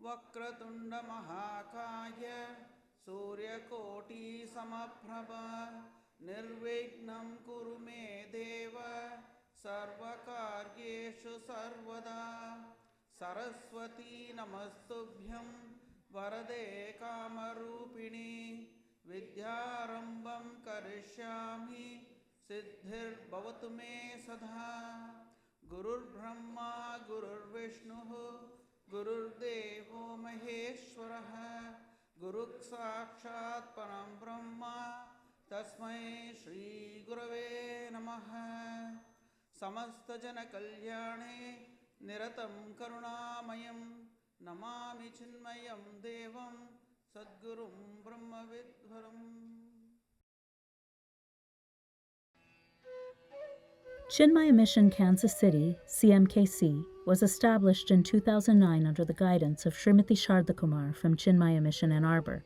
वक्रतुंड महाकाय सूर्यकोटि समप्रभ निर्विघ्नं कुरु मे देव सर्वकार्येषु सर्वदा सरस्वती नमस्तुभ्यं वरदे कामरूपिणी विद्यारम्भं करिष्यामि सिद्धिर्भवतु मे सदा गुरुर्ब्रह्मा गुरुर्विष्णुः गुरुर्देवो महेश्वरः गुरुः साक्षात् परं ब्रह्म तस्मै श्री गुरवे नमः। समस्तजनकल्याणे निरतं करुणामयं नमामि चिन्मयं देवं सद्गुरुं ब्रह्मविद्वरम्। Chinmaya Mission Kansas City, CMKC, was established in 2009 under the guidance of Srimati Sharda Kumar from Chinmaya Mission Ann Arbor.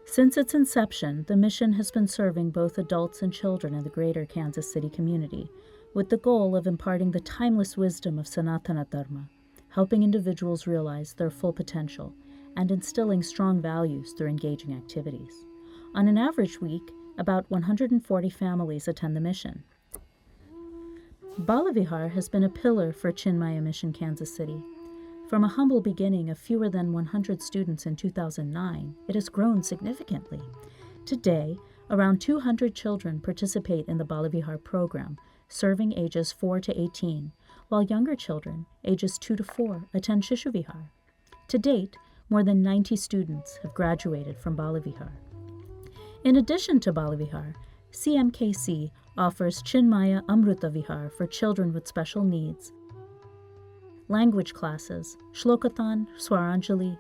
Since its inception, the mission has been serving both adults and children in the greater Kansas City community, with the goal of imparting the timeless wisdom of Sanatana Dharma, helping individuals realize their full potential, and instilling strong values through engaging activities. On an average week, about 140 families attend the mission. Bala Vihar has been a pillar for Chinmaya Mission Kansas City. From a humble beginning of fewer than 100 students in 2009, it has grown significantly. Today, around 200 children participate in the Bala Vihar program, serving ages 4 to 18, while younger children, ages 2 to 4, attend Shishu Vihar. To date, more than 90 students have graduated from Bala Vihar. In addition to Bala Vihar, CMKC offers Chinmaya Amrit Vihar for children with special needs, language classes, Shlokathon, Swaranjali,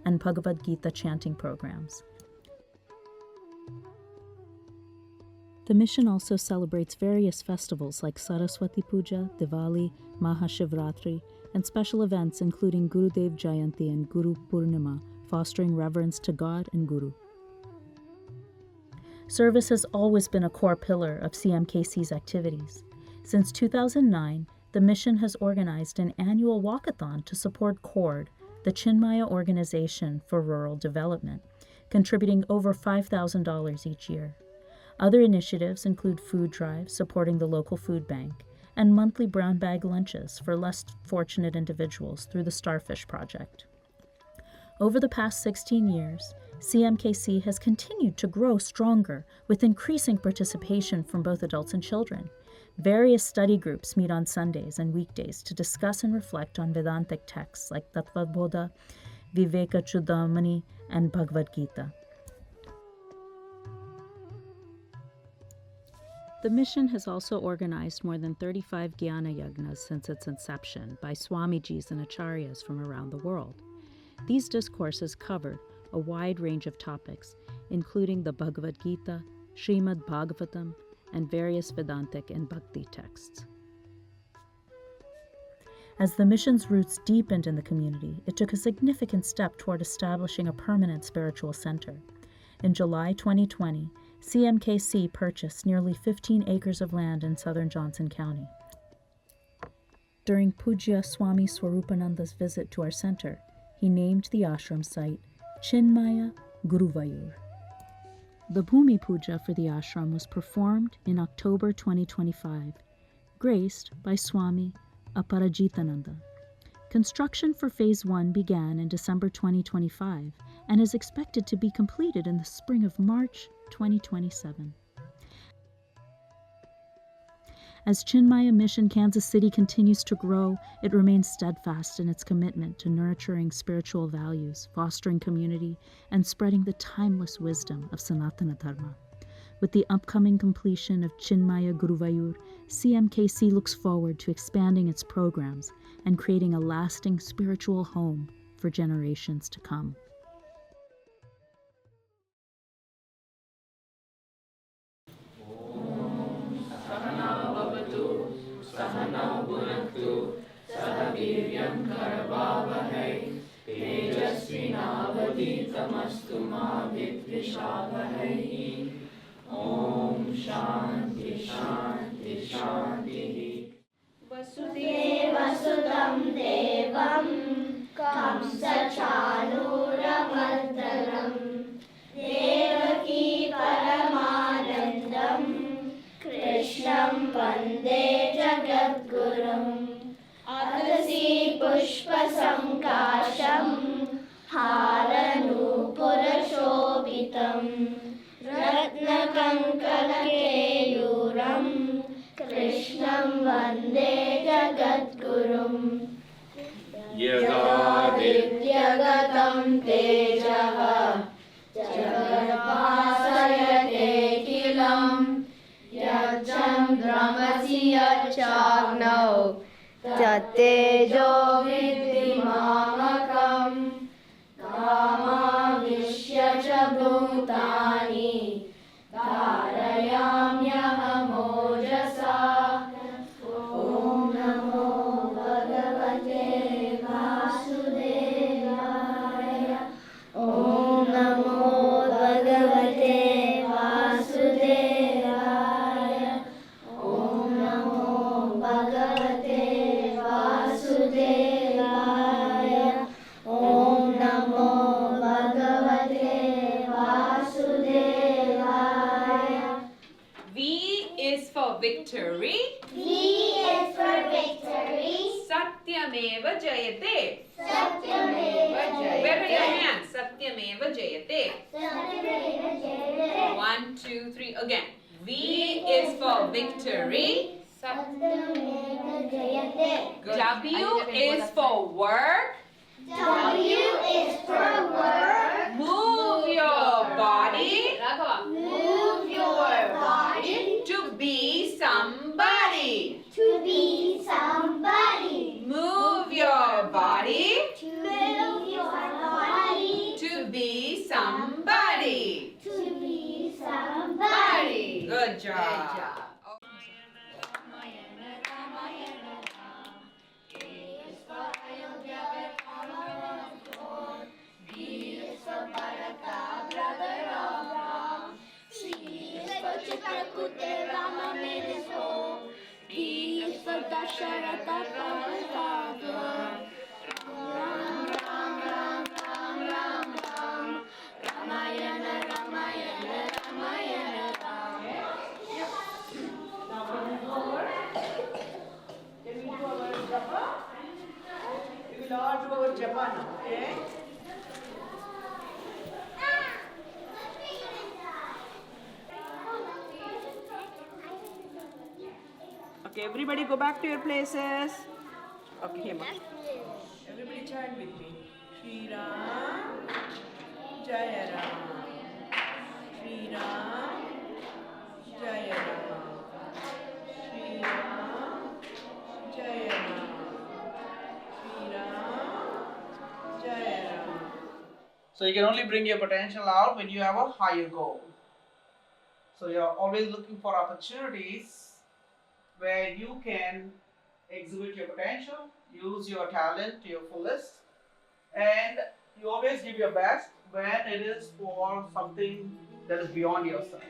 and Bhagavad Gita chanting programs. The mission also celebrates various festivals like Saraswati Puja, Diwali, Mahashivratri, and special events including Gurudev Jayanti and Guru Purnima, fostering reverence to God and Guru. Service has always been a core pillar of CMKC's activities. Since 2009, the mission has organized an annual walkathon to support CORD, the Chinmaya Organization for Rural Development, contributing over $5,000 each year. Other initiatives include food drives supporting the local food bank and monthly brown bag lunches for less fortunate individuals through the Starfish Project. Over the past 16 years, CMKC has continued to grow stronger with increasing participation from both adults and children. Various study groups meet on Sundays and weekdays to discuss and reflect on Vedantic texts like Tattvabodha, Viveka Chudamani, and Bhagavad Gita. The mission has also organized more than 35 Jnana Yagnas since its inception by Swamijis and Acharyas from around the world. These discourses covered a wide range of topics, including the Bhagavad Gita, Srimad Bhagavatam, and various Vedantic and Bhakti texts. As the mission's roots deepened in the community, it took a significant step toward establishing a permanent spiritual center. In July 2020, CMKC purchased nearly 15 acres of land in southern Johnson County. During Puja Swami Swarupananda's visit to our center, he named the ashram site Chinmaya Guruvayur. The Bhumi Puja for the ashram was performed in October 2025, graced by Swami Aparajitananda. Construction for Phase 1 began in December 2025 and is expected to be completed in the spring of March 2027. As Chinmaya Mission Kansas City continues to grow, it remains steadfast in its commitment to nurturing spiritual values, fostering community, and spreading the timeless wisdom of Sanatana Dharma. With the upcoming completion of Chinmaya Guruvayur, CMKC looks forward to expanding its programs and creating a lasting spiritual home for generations to come. वसुदेवसुतं देवं कंसचाणूरमर्दनं देवकी परमानन्दं कृष्णं वन्दे जगद्गुरुम् अतसी पुष्पसङ्काशं हारनूपुरशोभितं रत्नकङ्कणकेयूरम् कृष्णं वन्दे जगद्गुरुम् यदादित्यगतं तेजः जगद्भासयतेऽखिलं यच्चन्द्रमसि यच्चाग्नौ तत्तेजो विद्धिमामकम् कामाविश्य च भूतानि धारयाम्यहमोजसा ॐ नमो भगवते वासुदेवाय ॐ नमो भगवते वासुदेवाय ॐ नमो भगवते वासुदेवाय ॐ नमो भगवते वासुदेवाय V is for victory. V is for victory. Satyameva Jayate. Satyameva Jayate. Where are your hands? Satyameva Jayate. Satyameva Jayate. 1, 2, 3. Again. V is for victory. Satyameva Jayate. Good. W is for work. W is for work. Move your body Move your body to be somebody. to be somebody. Move your body To move your body to be somebody. to be somebody. Good job. We will all do our japa now, okay? Okay, everybody go back to your places. Okay, Hema. Everybody chant with me. Shri Ram, Jaya Ram. Shri Ram, Jaya Ram. Shri Ram, Jaya Ram. Shri Ram, Jaya Ram. So you can only bring your potential out when you have a higher goal. So you're always looking for opportunities where you can exhibit your potential, use your talent to your fullest, and you always give your best when it is for something that is beyond yourself.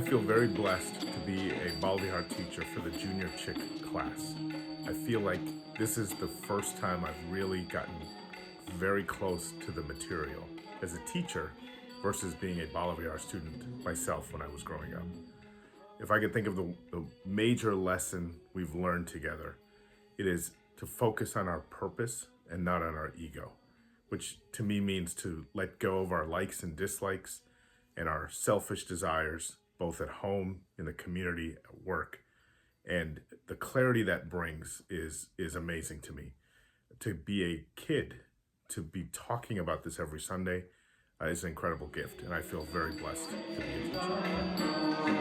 feel very blessed to be a Bala Vihar teacher for the junior chick class. I feel like this is the first time I've really gotten very close to the material as a teacher versus being a Bala Vihar student myself when I was growing up. If I could think of the major lesson we've learned together, it is to focus on our purpose and not on our ego, which to me means to let go of our likes and dislikes and our selfish desires, both at home, in the community, at work. And the clarity that brings is amazing to me. To be a kid, to be talking about this every Sunday is an incredible gift, and I feel very blessed to be a teacher.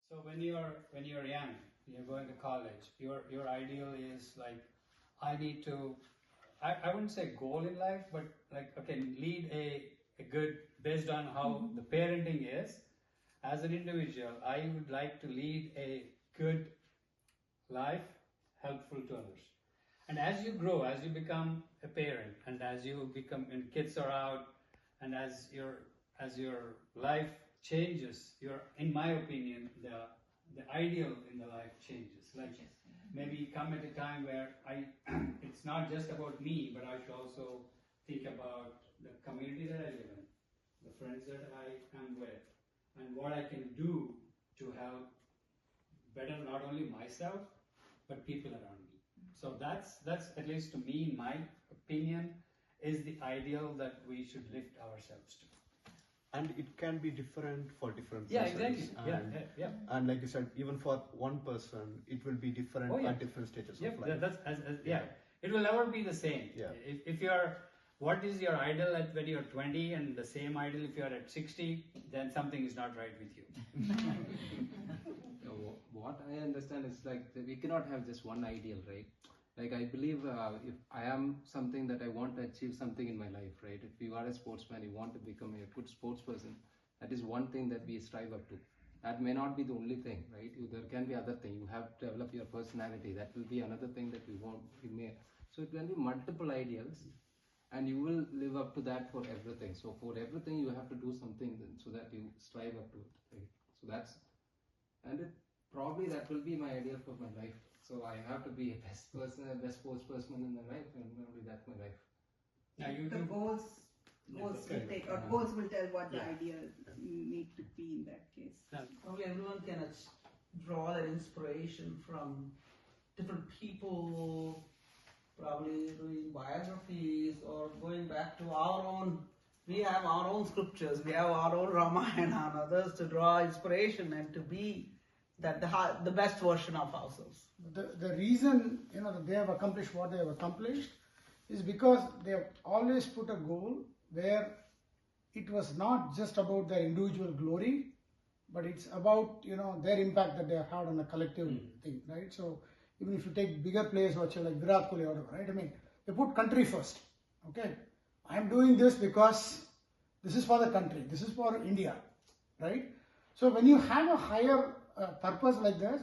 So when you're young, you're going to college, your ideal is like, I need to, I wouldn't say goal in life, but like, okay, lead a good, based on how the parenting is. As an individual, I would like to lead a good life, helpful to others. And as you grow, as you become a parent, and as you become, and kids are out, and as your life changes, in my opinion, the ideal in the life changes. Like maybe come at a time where it's not just about me, but I should also think about the community that I live in, the friends that I am with, and what I can do to help better not only myself, but people around me. So that's at least to me, in my opinion, is the ideal that we should lift ourselves to. And it can be different for different Yeah, persons. exactly. And, Yeah. And like you said, even for one person, it will be different at different stages of life. It will never be the same. Yeah. If you're, what is your ideal at when you're 20 and the same ideal if you're at 60, then something is not right with you. What I understand is like we cannot have just one ideal, right? Like I believe if I am something that I want to achieve something in my life, right? If you are a sportsman, you want to become a good sports person, that is one thing that we strive up to. That may not be the only thing, right? There can be other thing. You have to develop your personality. That will be another thing that we want. So it can be multiple ideals, and you will live up to that for everything. So for everything, you have to do something so that you strive up to it, right? So that's, and it probably that will be my ideal for my life. So I have to be a best person, a best sports person in my life, and only that's my life. Now The goals will take, or goals will tell what the idea need to be in that case. Probably everyone can draw their inspiration from different people, probably doing biographies or going back to our own. We have our own scriptures, we have our own Ramayana and others to draw inspiration and to be the best version of ourselves. The reason that they have accomplished what they have accomplished is because they have always put a goal where it was not just about their individual glory, but it's about their impact that they have had on the collective thing, right? So even if you take bigger players, like Virat Kohli or whatever, right? I mean, they put country first. Okay, I'm doing this because this is for the country, this is for India, right? So when you have a higher purpose like this,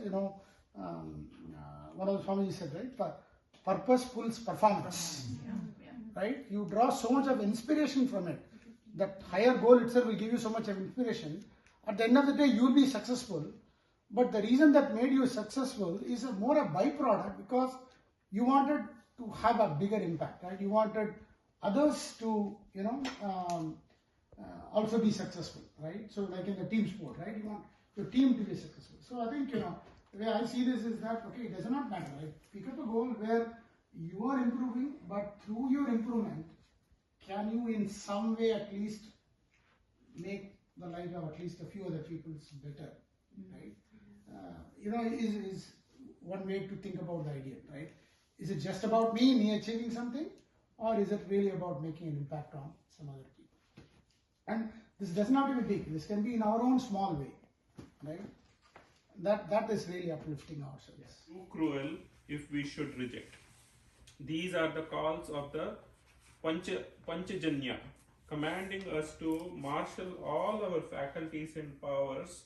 one of the Swami said, right? Purpose pulls performance, right? You draw so much of inspiration from it. That higher goal itself will give you so much of inspiration. At the end of the day, you will be successful, but the reason that made you successful is more a byproduct, because you wanted to have a bigger impact, right? You wanted others to, also be successful, right? So like in the team sport, right? You want your team to be successful. So I think, the way I see this is that, okay, it does not matter, right? Pick up a goal where you are improving, but through your improvement, can you in some way at least make the life of at least a few other people better, right? Is one way to think about the ideal, right? Is it just about me achieving something, or is it really about making an impact on some other people? And this does not have to be big. This can be in our own small way, right? That is really uplifting ourselves. Too cruel if we should reject. These are the calls of the Panchajanya, commanding us to marshal all our faculties and powers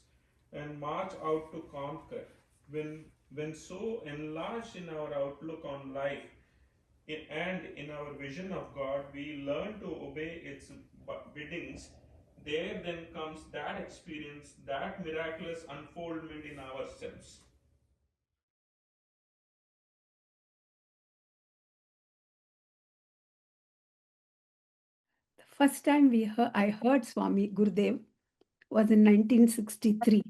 and march out to conquer. When so enlarged in our outlook on life and in our vision of God, we learn to obey its biddings, there then comes that experience, that miraculous unfoldment in ourselves. First time I heard Swami Gurudev was in 1963,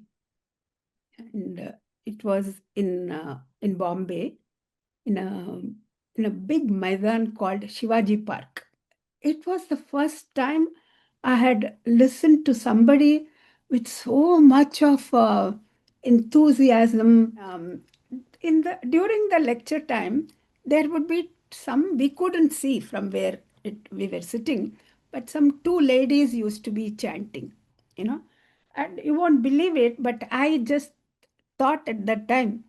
and it was in Bombay, in a big Maidan called Shivaji Park. It was the first time I had listened to somebody with so much of enthusiasm. During the lecture time, there would be some we couldn't see from where we were sitting, but some two ladies used to be chanting, and you won't believe it, but I just thought at that time,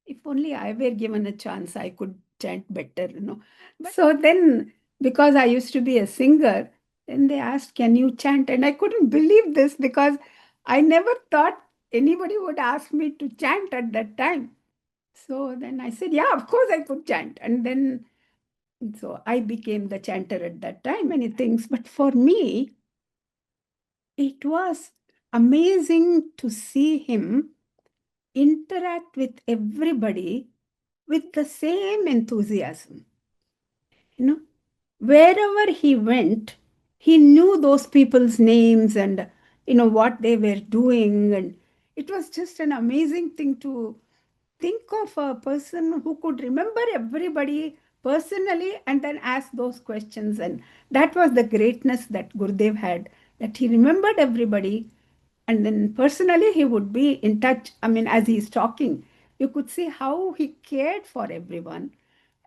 if only I were given a chance, I could chant better, So then, because I used to be a singer, then they asked, can you chant? And I couldn't believe this, because I never thought anybody would ask me to chant at that time. So then I said, yeah, of course I could chant. And then, so I became the chanter at that time, many things. But for me, it was amazing to see him interact with everybody with the same enthusiasm. Wherever he went, he knew those people's names and what they were doing, and it was just an amazing thing to think of a person who could remember everybody personally and then ask those questions. And that was the greatness that Gurudev had, that he remembered everybody, and then personally he would be in touch. I mean, as he's talking, you could see how he cared for everyone,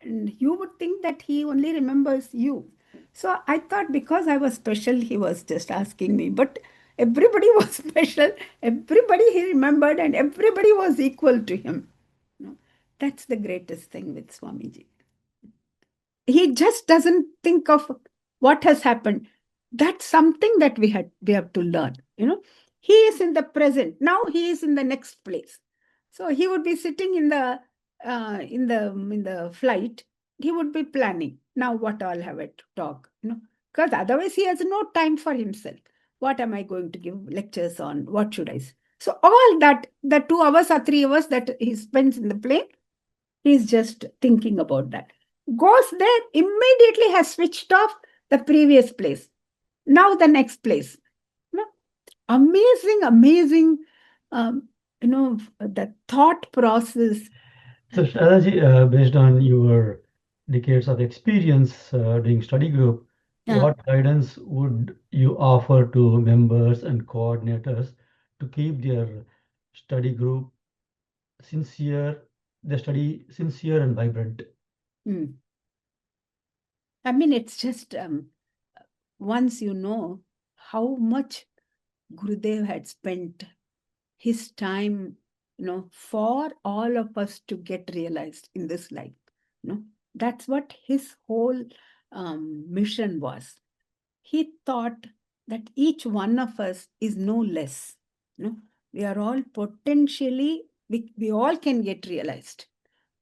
and you would think that he only remembers you. So I thought because I was special, he was just asking me, but everybody was special, everybody he remembered, and everybody was equal to him. That's the greatest thing with Swamiji. He just doesn't think of what has happened. That's something that we have to learn. He is in the present. Now he is in the next place. So he would be sitting in the flight. He would be planning. Now what all have I to talk? Because otherwise he has no time for himself. What am I going to give lectures on? What should I say? So all that, the 2 hours or 3 hours that he spends in the plane, he's just thinking about that. Goes there, immediately has switched off the previous place. Now the next place. Amazing, the thought process. So Sharadaji, based on your decades of experience doing study group, what guidance would you offer to members and coordinators to keep their study group sincere and vibrant? I mean, it's just once you know how much Gurudev had spent his time, for all of us to get realized in this life. That's what his whole mission was. He thought that each one of us is no less. We are all potentially, we all can get realized.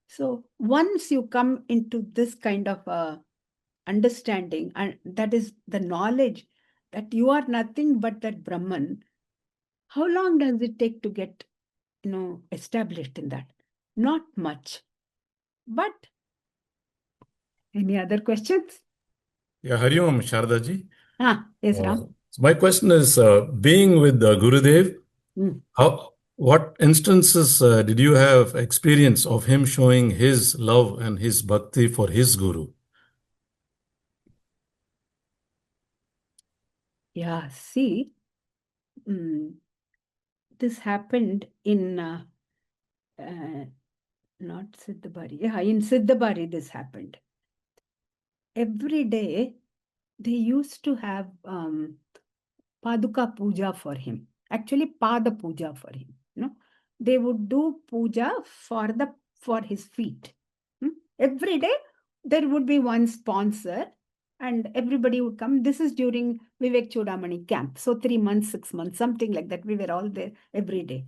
So once you come into this kind of understanding, and that is the knowledge that you are nothing but that Brahman, how long does it take to get established in that. Not much. But any other questions? Yeah, Hari Om, Sharadaji. Yes, Ram. So my question is, being with Gurudev, what instances did you have experience of him showing his love and his bhakti for his guru? Yeah, see, this happened in not Siddhabari. Yeah, in Siddhabari this happened. Every day they used to have Paduka Puja for him. Actually, Pada Puja for him. They would do puja for his feet. Every day there would be one sponsor and everybody would come. This is during Vivek Chudamani camp. So 3 months, 6 months, something like that. We were all there every day.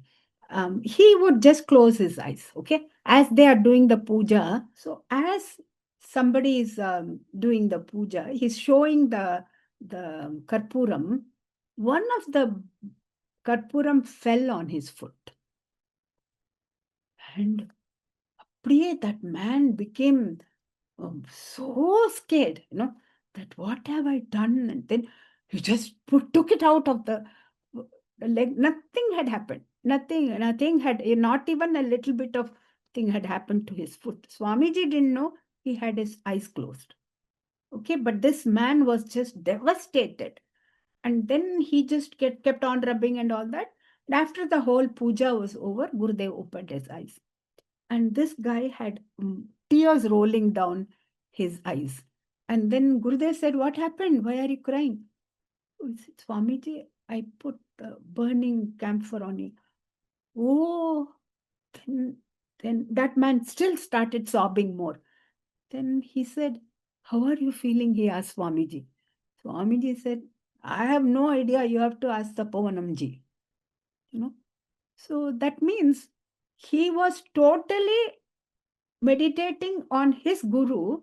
He would just close his eyes, okay, as they are doing the puja. So as somebody is doing the puja, he's showing the karpuram. One of the karpuram fell on his foot. And that man became so scared, that what have I done? And then he just took it out of the leg. Nothing had happened. Nothing had, not even a little bit of thing had happened to his foot. Swamiji didn't know, he had his eyes closed. Okay, but this man was just devastated. And then he just kept on rubbing and all that. And after the whole puja was over, Gurudev opened his eyes. And this guy had tears rolling down his eyes. And then Gurudev said, "What happened? Why are you crying?" He said, "Swamiji, I put burning camphor on you." Oh, then that man still started sobbing more. Then he said, "How are you feeling?" He asked Swamiji. Swamiji said, "I have no idea. You have to ask the Pavanamji." So that means he was totally meditating on his guru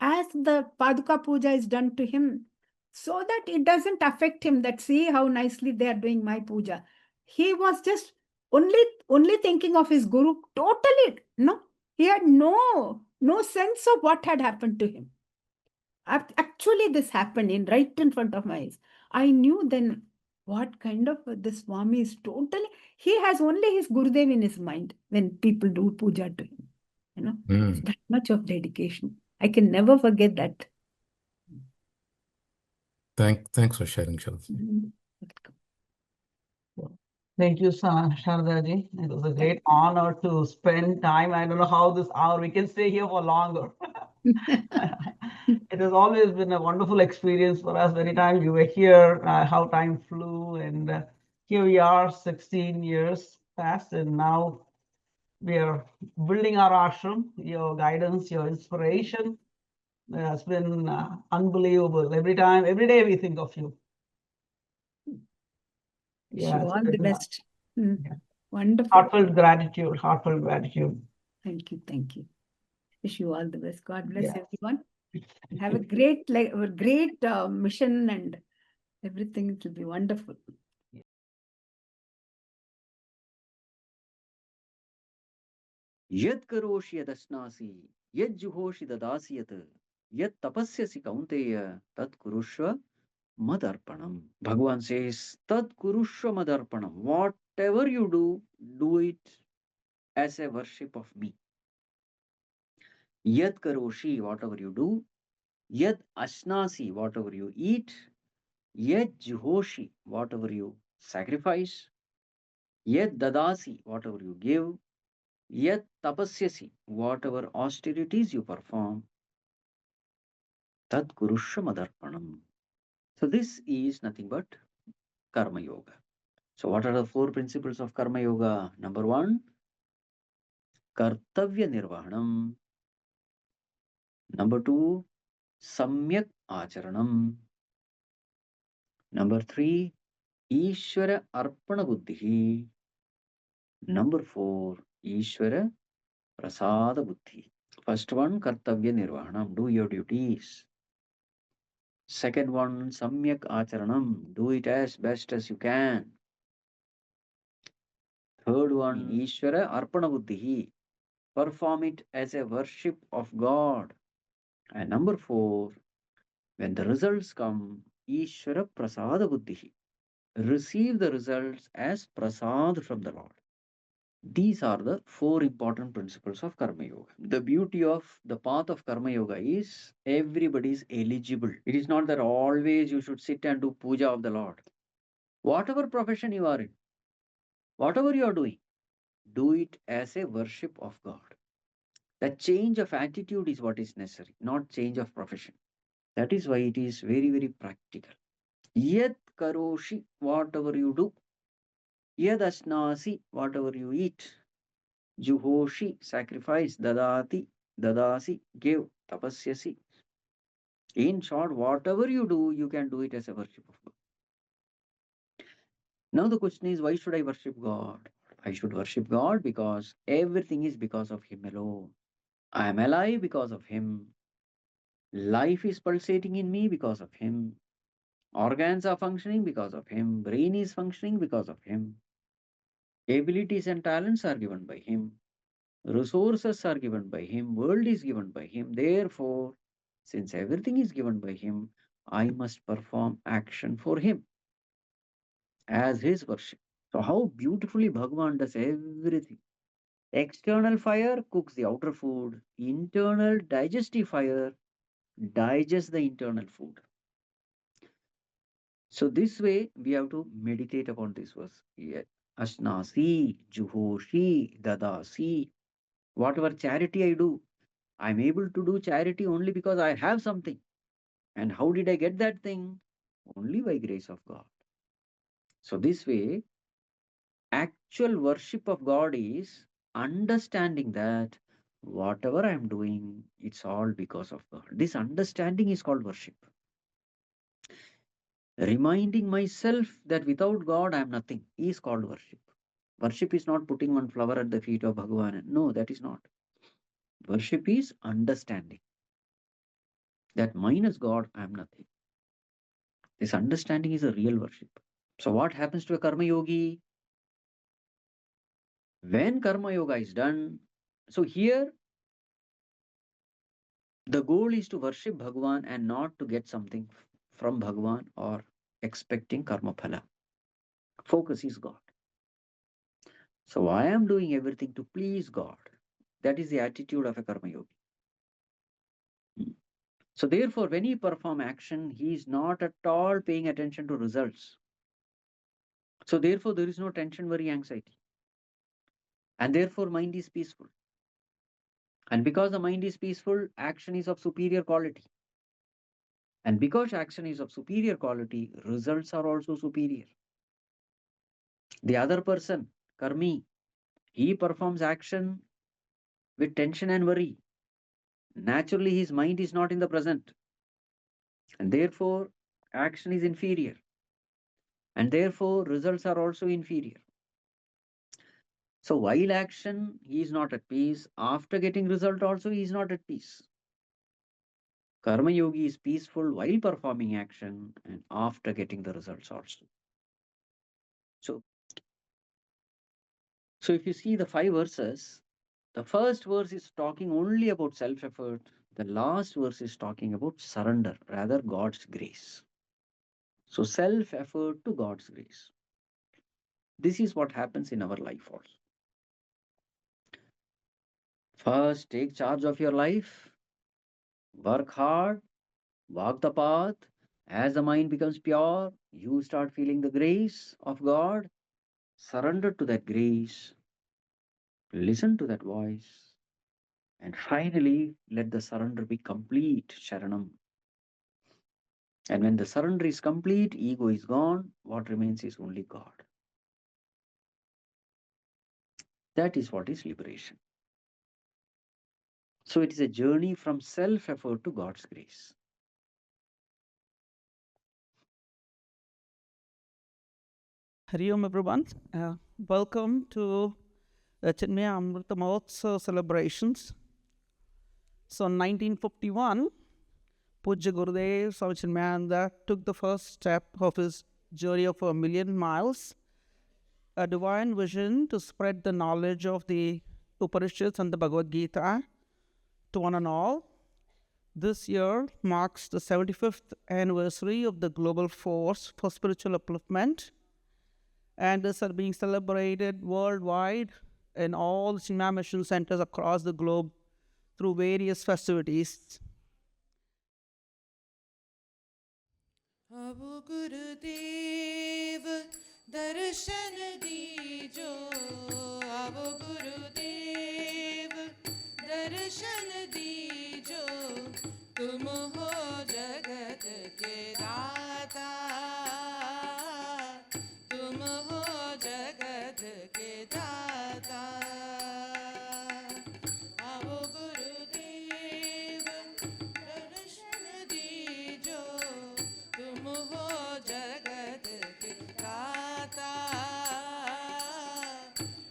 as the Paduka Puja is done to him, so that it doesn't affect him, that see how nicely they are doing my puja. He was just only thinking of his guru totally. He had no sense of what had happened to him. Actually, this happened right in front of my eyes. I knew then what kind of this Swami is totally, he has only his Gurudev in his mind when people do puja to him. It's that much of dedication. I can never forget that. Thanks for sharing, Sharadaji. Thank you, Sharadaji. It was a great honor to spend time. I don't know how this hour, we can stay here for longer. It has always been a wonderful experience for us. Many times you were here, how time flew, and here we are, 16 years past, and now we are building our ashram. Your guidance, your inspiration has been unbelievable. Every day we think of you. Wish you all the best. Wonderful. Heartfelt gratitude. Thank you. Wish you all the best. God bless everyone. Have a great mission and everything. It will be wonderful. Yad karoshi yadasnasi, yad juhoshi dadasi yad tapasyasi kaunteya, tad kurushva madarpanam. Bhagavan says, tad kurushva madarpanam. Whatever you do it as a worship of me. Yad karoshi, whatever you do. Yad asnasi, whatever you eat. Yad juhoshi, whatever you sacrifice. Yad dadasi, whatever you give. Yat tapasyasi, whatever austerities you perform, tad kurushya madarpanam. So this is nothing but karma yoga. So what are the 4 principles of karma yoga? Number 1, kartavya nirvahanam. Number 2, samyak acharanam. Number 3, Ishvara arpana buddhi. Number 4, Ishvara prasada buddhi. First one, kartavya nirvahanam, do your duties. Second one, samyak acharanam, do it as best as you can. Third one, Ishvara Arpana Buddhihi. Perform it as a worship of God. And number 4, when the results come, Ishvara Prasada Buddhihi. Receive the results as prasad from the Lord. These are the 4 important principles of Karma Yoga. The beauty of the path of Karma Yoga is everybody is eligible. It is not that always you should sit and do puja of the Lord. Whatever profession you are in, whatever you are doing, do it as a worship of God. The change of attitude is what is necessary, not change of profession. That is why it is very, very practical. Yad karoshi, whatever you do. Yad asnasi, whatever you eat. Juhoshi, sacrifice. Dadati, dadasi, give. Tapasyasi. In short, whatever you do, you can do it as a worship of God. Now the question is, why should I worship God? I should worship God because everything is because of Him alone. I am alive because of Him. Life is pulsating in me because of Him. Organs are functioning because of Him. Brain is functioning because of Him. Abilities and talents are given by Him. Resources are given by Him. World is given by Him. Therefore, since everything is given by Him, I must perform action for Him as His worship. So how beautifully Bhagavan does everything. External fire cooks the outer food. Internal digestive fire digests the internal food. So this way we have to meditate upon this verse. Yeah. Asnasi, Juhoshi, Dadasi. Whatever charity I do, I'm able to do charity only because I have something. And how did I get that thing? Only by grace of God. So this way, actual worship of God is understanding that whatever I'm doing, it's all because of God. This understanding is called worship. Reminding myself that without God I am nothing is called worship. Worship is not putting one flower at the feet of Bhagavan. No, that is not. Worship is understanding that minus God I am nothing. This understanding is a real worship. So what happens to a karma yogi? When karma yoga is done, so here the goal is to worship Bhagavan and not to get something from Bhagavan or expecting karma phala. Focus is God. So I am doing everything to please God. That is the attitude of a karma yogi. So therefore, when he performs action, he is not at all paying attention to results. So therefore, there is no tension, worry, anxiety. And therefore, mind is peaceful. And because the mind is peaceful, action is of superior quality. And because action is of superior quality, results are also superior. The other person, karmi, he performs action with tension and worry. Naturally, his mind is not in the present. And therefore, action is inferior. And therefore, results are also inferior. So while action, he is not at peace. After getting result also, he is not at peace. Karma yogi is peaceful while performing action and after getting the results also. So if you see the 5 verses, the first verse is talking only about self-effort. The last verse is talking about surrender, rather God's grace. So self-effort to God's grace. This is what happens in our life also. First, take charge of your life, work hard, walk the path. As the mind becomes pure, you start feeling the grace of God. Surrender to that grace. Listen to that voice. And finally, let the surrender be complete, Sharanam. And when the surrender is complete, ego is gone. What remains is only God. That is what is liberation. So it is a journey from self-effort to God's grace. Hari Om, everyone. Welcome to the Chinmaya Amrit Mahotsav celebrations. So in 1951, Puja Gurudev, Swami Chinmaya took the first step of his journey of 1,000,000 miles a divine vision to spread the knowledge of the Upanishads and the Bhagavad Gita to one and all. This year marks the 75th anniversary of the Global Force for Spiritual Upliftment, and these are being celebrated worldwide in all Chinmaya mission centers across the globe through various festivities. Abo Gurudev darshan dijo, Abo Gurudev darshan dijo, tum ho jagat ke data, tum ho jagat ke data. Abo Gurudev darshan dijo, tum ho jagat ke data,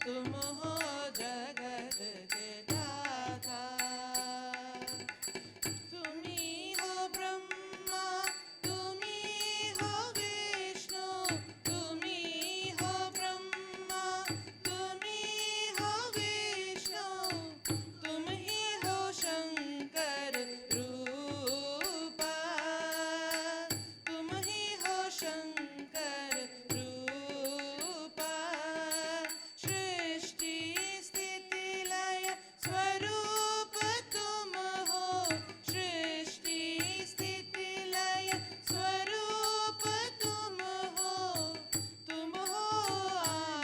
tum ho jagat ke data. Tumi ho Brahma, tumi ho Vishnu, tumi ho Brahma, tumi ho Vishnu, tum hi ho Shankar Rupa, tum hi ho Shankar Rupa. Shrishti sthiti laya swarup tum ho, Shrishti sthiti laya swarup tum ho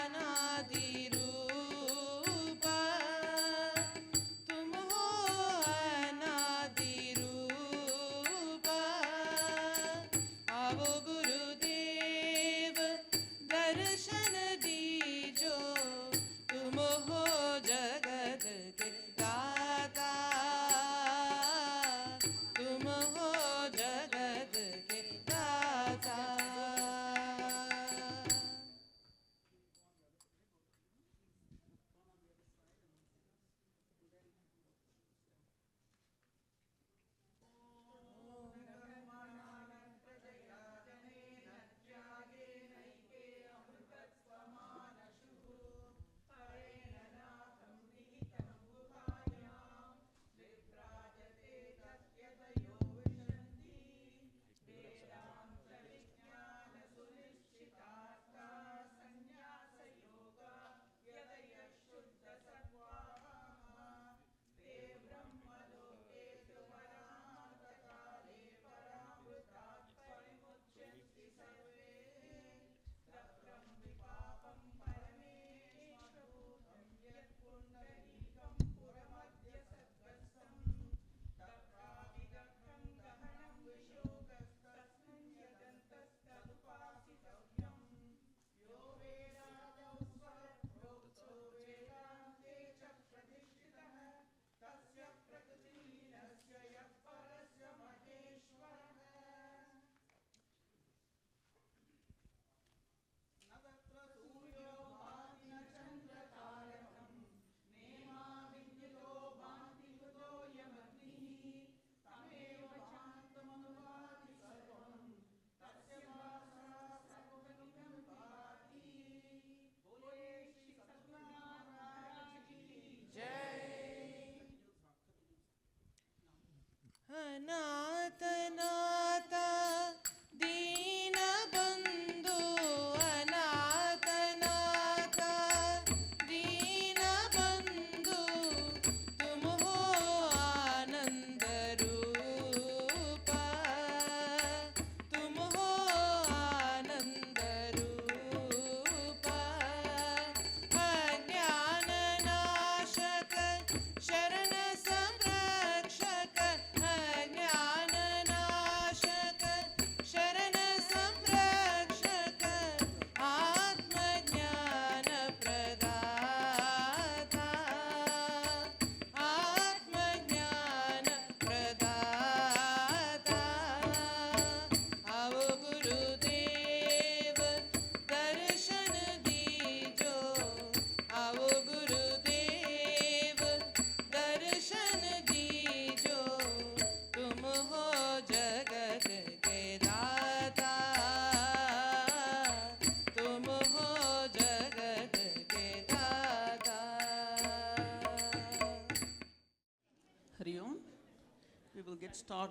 anadi rupa, tum ho anadi rupa. Avo Gurudev darshan dijo, tum ho jagat ke data, tum ho jagat ke data.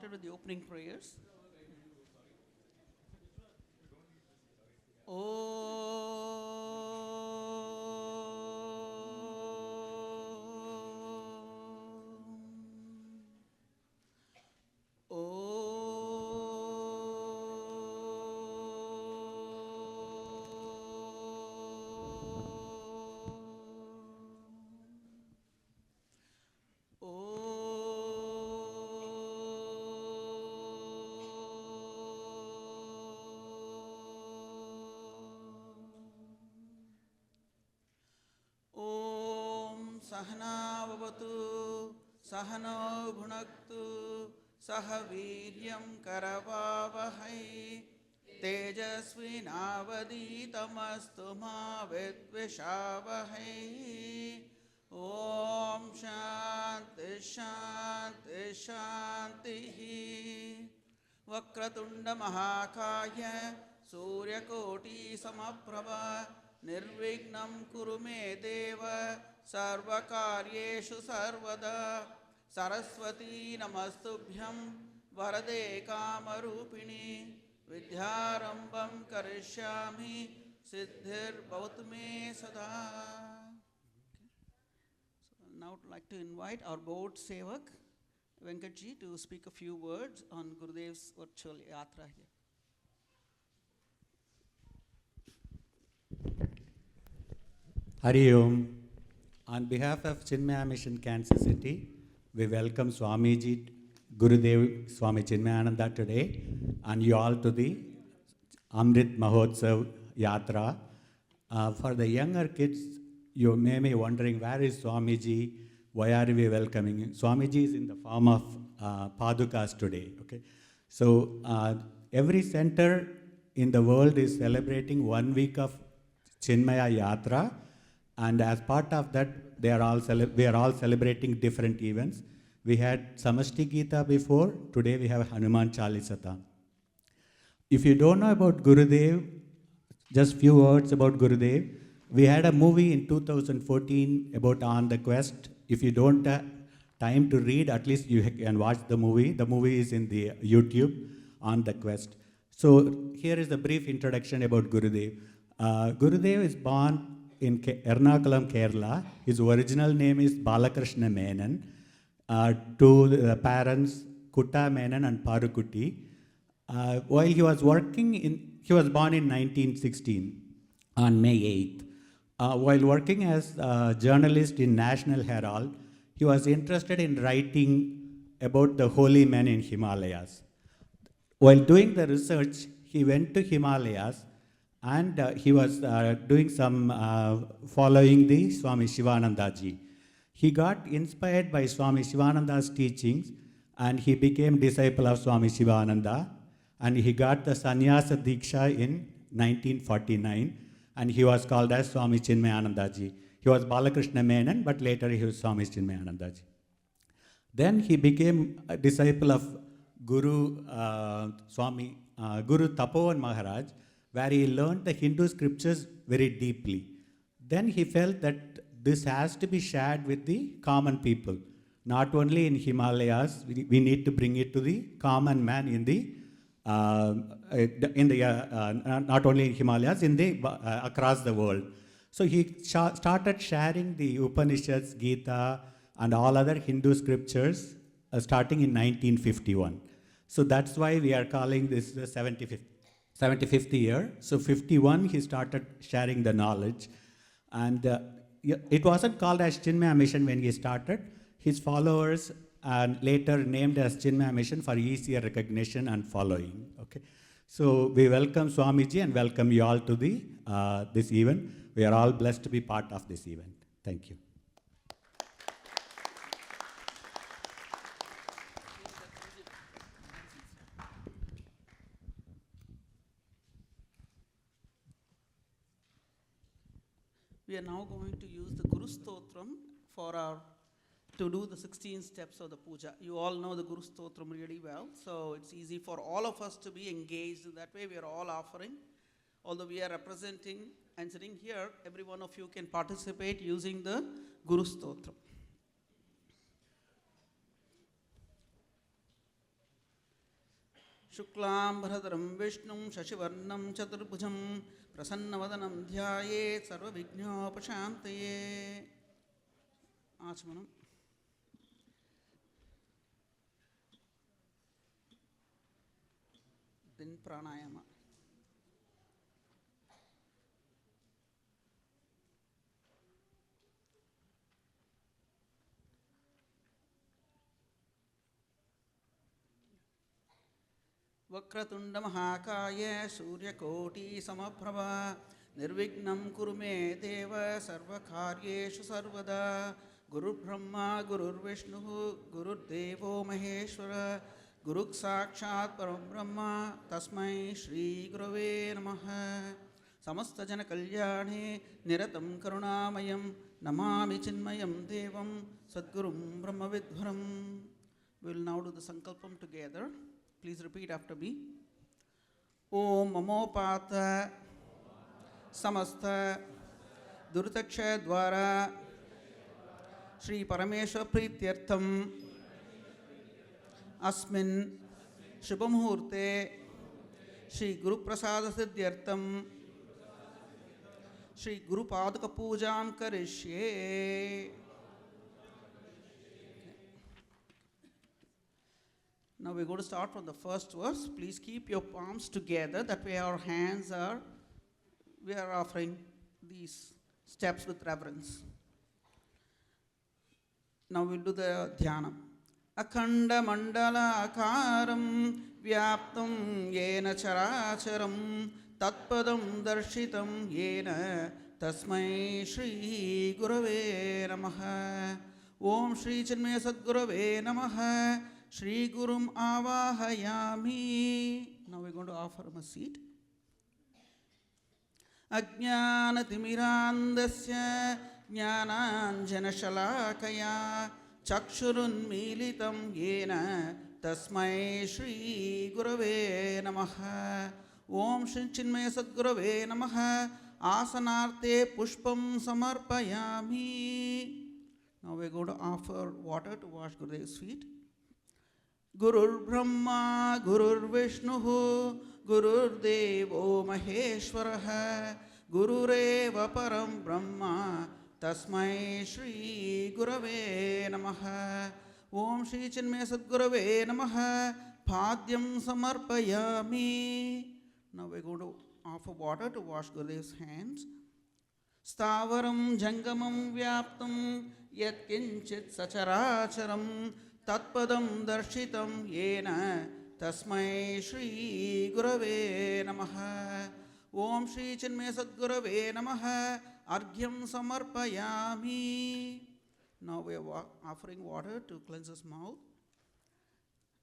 started with the opening prayers. सहनावतु सहनौ भुनक्तु सह वीर्यं करवावहै तेजस्विनावधीतमस्तु मा विद्विषावहै ॐ शान्ति शान्ति शान्तिः वक्रतुण्डमहाकाय सूर्यकोटिसमप्रभा निर्विघ्नं कुरु मे देव सर्वकार्येषु सर्वदा सरस्वती नमस्तुभ्यं वरदे कामरूपिणी विद्यारम्भं करिष्यामि सिद्धिर्भवतु मे सदा. Now I'd like to invite our board sevak Venkatji to speak a few words on Gurudev's virtual yatra here. Hari Om. On behalf of Chinmaya Mission Kansas City, we welcome Swamiji, Gurudev, Swami Chinmayananda today, and you all to the Amrit Mahotsav Yatra. For the younger kids, you may be wondering, where is Swamiji? Why are we welcoming him? Swamiji is in the form of Padukas today. Okay, so every center in the world is celebrating 1 week of Chinmaya Yatra. And as part of that, we are all celebrating different events. We had Samasthi Gita before. Today we have Hanuman Chalisathon. If you don't know about Gurudev, just few words about Gurudev. We had a movie in 2014 about On the Quest. If you don't have time to read, at least you can watch the movie. The movie is in the YouTube, On the Quest. So here is a brief introduction about Gurudev. Gurudev is born in Ernakulam, Kerala. His original name is Balakrishna Menon. To the parents, Kutta Menon and Parukutti. While he was born in 1916 on May 8th. While working as a journalist in National Herald, he was interested in writing about the holy men in Himalayas. While doing the research, he went to Himalayas and he was doing some following the Swami Shivanandaji. He got inspired by Swami Shivananda's teachings and he became disciple of Swami Shivananda, and he got the Sannyasa Diksha in 1949, and he was called as Swami Chinmayanandaji. He was Balakrishna Menon, but later he was Swami Chinmayanandaji. Then he became a disciple of Guru Tapovan Maharaj, where he learned the Hindu scriptures very deeply. Then he felt that this has to be shared with the common people. Not only in Himalayas, we need to bring it to the common man not only in Himalayas, across the world. So he started sharing the Upanishads, Gita, and all other Hindu scriptures starting in 1951. So that's why we are calling this the 75th year. So 51, he started sharing the knowledge. And it wasn't called as Chinmaya Mission when he started. His followers and later named as Chinmaya Mission for easier recognition and following. Okay, so we welcome Swamiji and welcome you all to the this event. We are all blessed to be part of this event. Thank you. We are now going to use the Guru Stotram to do the 16 steps of the puja. You all know the Guru Stotram really well, so it's easy for all of us to be engaged in that way. We are all offering. Although we are representing and sitting here, every one of you can participate using the Guru Stotram. शुक्लांबरधरं विष्णुं शशिवर्णं चतुर्भुजं प्रसन्नवदनं ध्यायेत् सर्वविघ्नोपशान्तये. आचमनम्. Then pranayama. Vakratunda महाकाय सूर्यकोटि समप्रभा निर्विघ्नं कुरु मे देव सर्वकार्येषु सर्वदा. गुरुर्ब्रह्मा गुरुर्विष्णुः गुरुर्देवो महेश्वर गुरुः साक्षात् परं ब्रह्म तस्मै श्री गुरवे नमः. समस्त जन कल्याणे निरतं करुणामयं नमामि चिन्मयं देवं सद्गुरुं ब्रह्मविद्वरं. We will now do the sankalpam together. Please repeat after me. Om Mamopata Samastha Durtaksha Dwara Shri Parameshwar Prityartham Asmin Shubhamurte Shri Guru Prasada Siddhyartham Shri Guru Paduka Pujam Karishye. Now we're going to start from the first verse. Please keep your palms together. That way our hands are, we are offering these steps with reverence. Now we'll do the dhyana. Akhanda mandala akaram vyaptam yena characharam tatpadam darshitam yena tasmai shri gurave namaha. Om Shri Chinmaya Sadgurave namaha. Shri Gurum Avahayami. Now we're going to offer him a seat. Ajnana Timirandasya Jnananjana Shalakaya Chakshurun Militam Yena Tasmai Shri Gurave Namaha. Om Shri Chinmaya Sadgurave Namaha. Asanarte Pushpam Samarpayami. Now we're going to offer water to wash Gurudev's feet. Gurur Brahma, Gurur Vishnu, Gurur Devo Maheshwaraha, Gurureva Param Brahma, Tasmai Shri Gurave Namaha. Om Shri Chinmaya Sadgurave Namaha. Padyam Samarpayami. Now we're going to offer water to wash Gurudev's hands. Stavaram Jangamam Vyaptam Yat Kinchit Sacharacharam Tatpadam darshitam yena tasmai shri gurave namaha. Om Shri Chinmaya Sadgurave namaha. Argyam samarpayami. Now we are offering water to cleanse his mouth.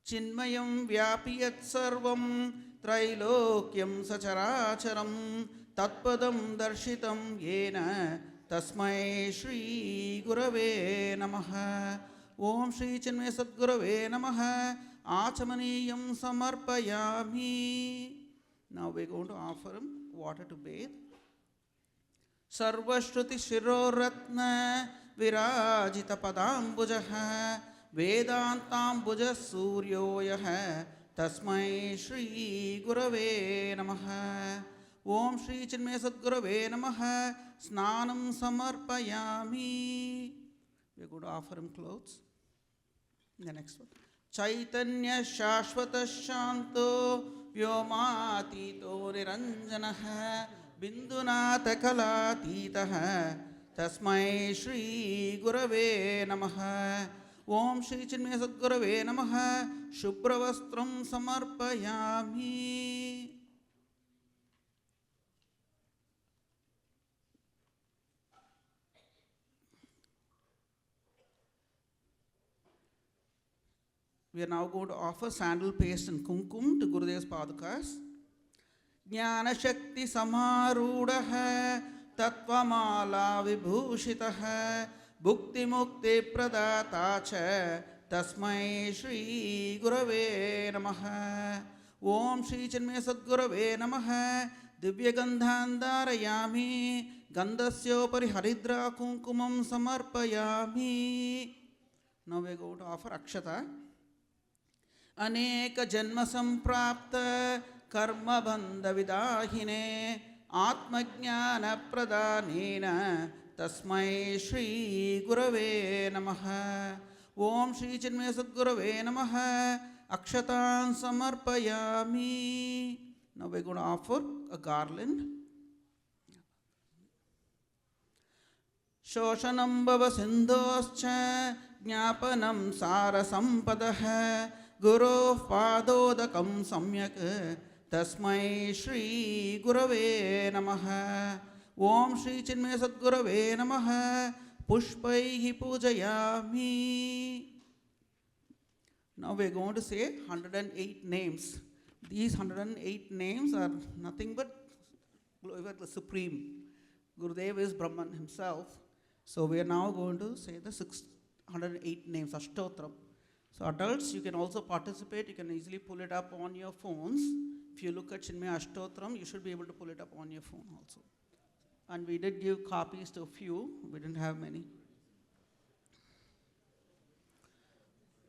Chinmayam vyapiyat sarvam trailokyam sacharacharam tatpadam darshitam yena tasmai shri gurave namaha. Om Shri Chinmaya Sadgurave namaha. Achamaniyam samarpayami. Now we're going to offer him water to bathe. Sarvashruti Shiroratna Virajita Padambujaha Vedantambuja Suryoyaha Tasmai Shri Gurave namaha. Om Shri Chinmaya Sadgurave namaha. Snanam samarpayami. We're going to offer him clothes. The next one. Chaitanya Shashvata Shanto Vyomatito Niranjanaha Bindunata Kalatitaha Tasmai Shri Gurave namaha. Om Shri Chinmaya Sadgurave namaha. Shubravastram samarpayami. We are now going to offer sandal paste and kumkum to Gurudev's Padukas. Jnana Shakti Samarudaha Tatvamala Vibhushitaha Bhukti Mukti Pradatacha Tasmai Shri Gurave namaha. Om Shri Chinmaya Sadgurave namaha. Divya Gandhandarayami Gandhasyopari Haridra Kunkumam Samarpayami. Now we are going to offer Akshata. अनेक जन्म संप्राप्त कर्म बंध विदाहिने आत्मज्ञान प्रदानेन तस्मै श्री गुरवे नमः. ओम श्री चिन्मय सद्गुरवे नमः. अक्षतां समर्पयामि. Now we're going to offer a garland. शोषणं भव सिन्धोश्च ज्ञापनं सारसम्पदः गुरोः पादोदकं सम्यक् तस्मै श्री गुरवे नमः. ओम श्री चिन्मय सद्गुरवे नमः. पुष्पैः पूजयामि. Now we are going to say 108 names. These 108 names are nothing but the Supreme. Gurudev is Brahman himself. So we are now going to say the 608 names, Ashtotram. So adults, you can also participate. You can easily pull it up on your phones. If you look at Chinmaya Ashtotram, you should be able to pull it up on your phone also. And we did give copies to a few. We didn't have many.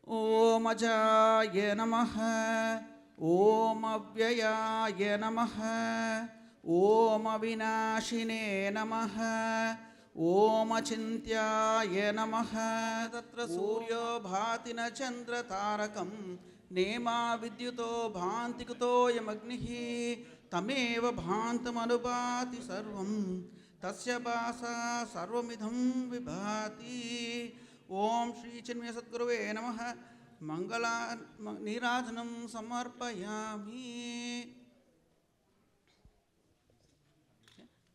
Om Ajaya Namaha. Om Avyaya Namaha. Om Avinashine Namaha. Om Achintyaye Namaha. Tatra Suryo Bhatina Chandra Tarakam Nema Vidyuto Bhanti Kuto Yamagnihi Tameva Bhantam Anubhati Sarvam Tasya Basa Sarvamidham Vibhati. Om Shri Chinmaya Sadguruve Namaha. Mangala Nirajanam Samarpayami.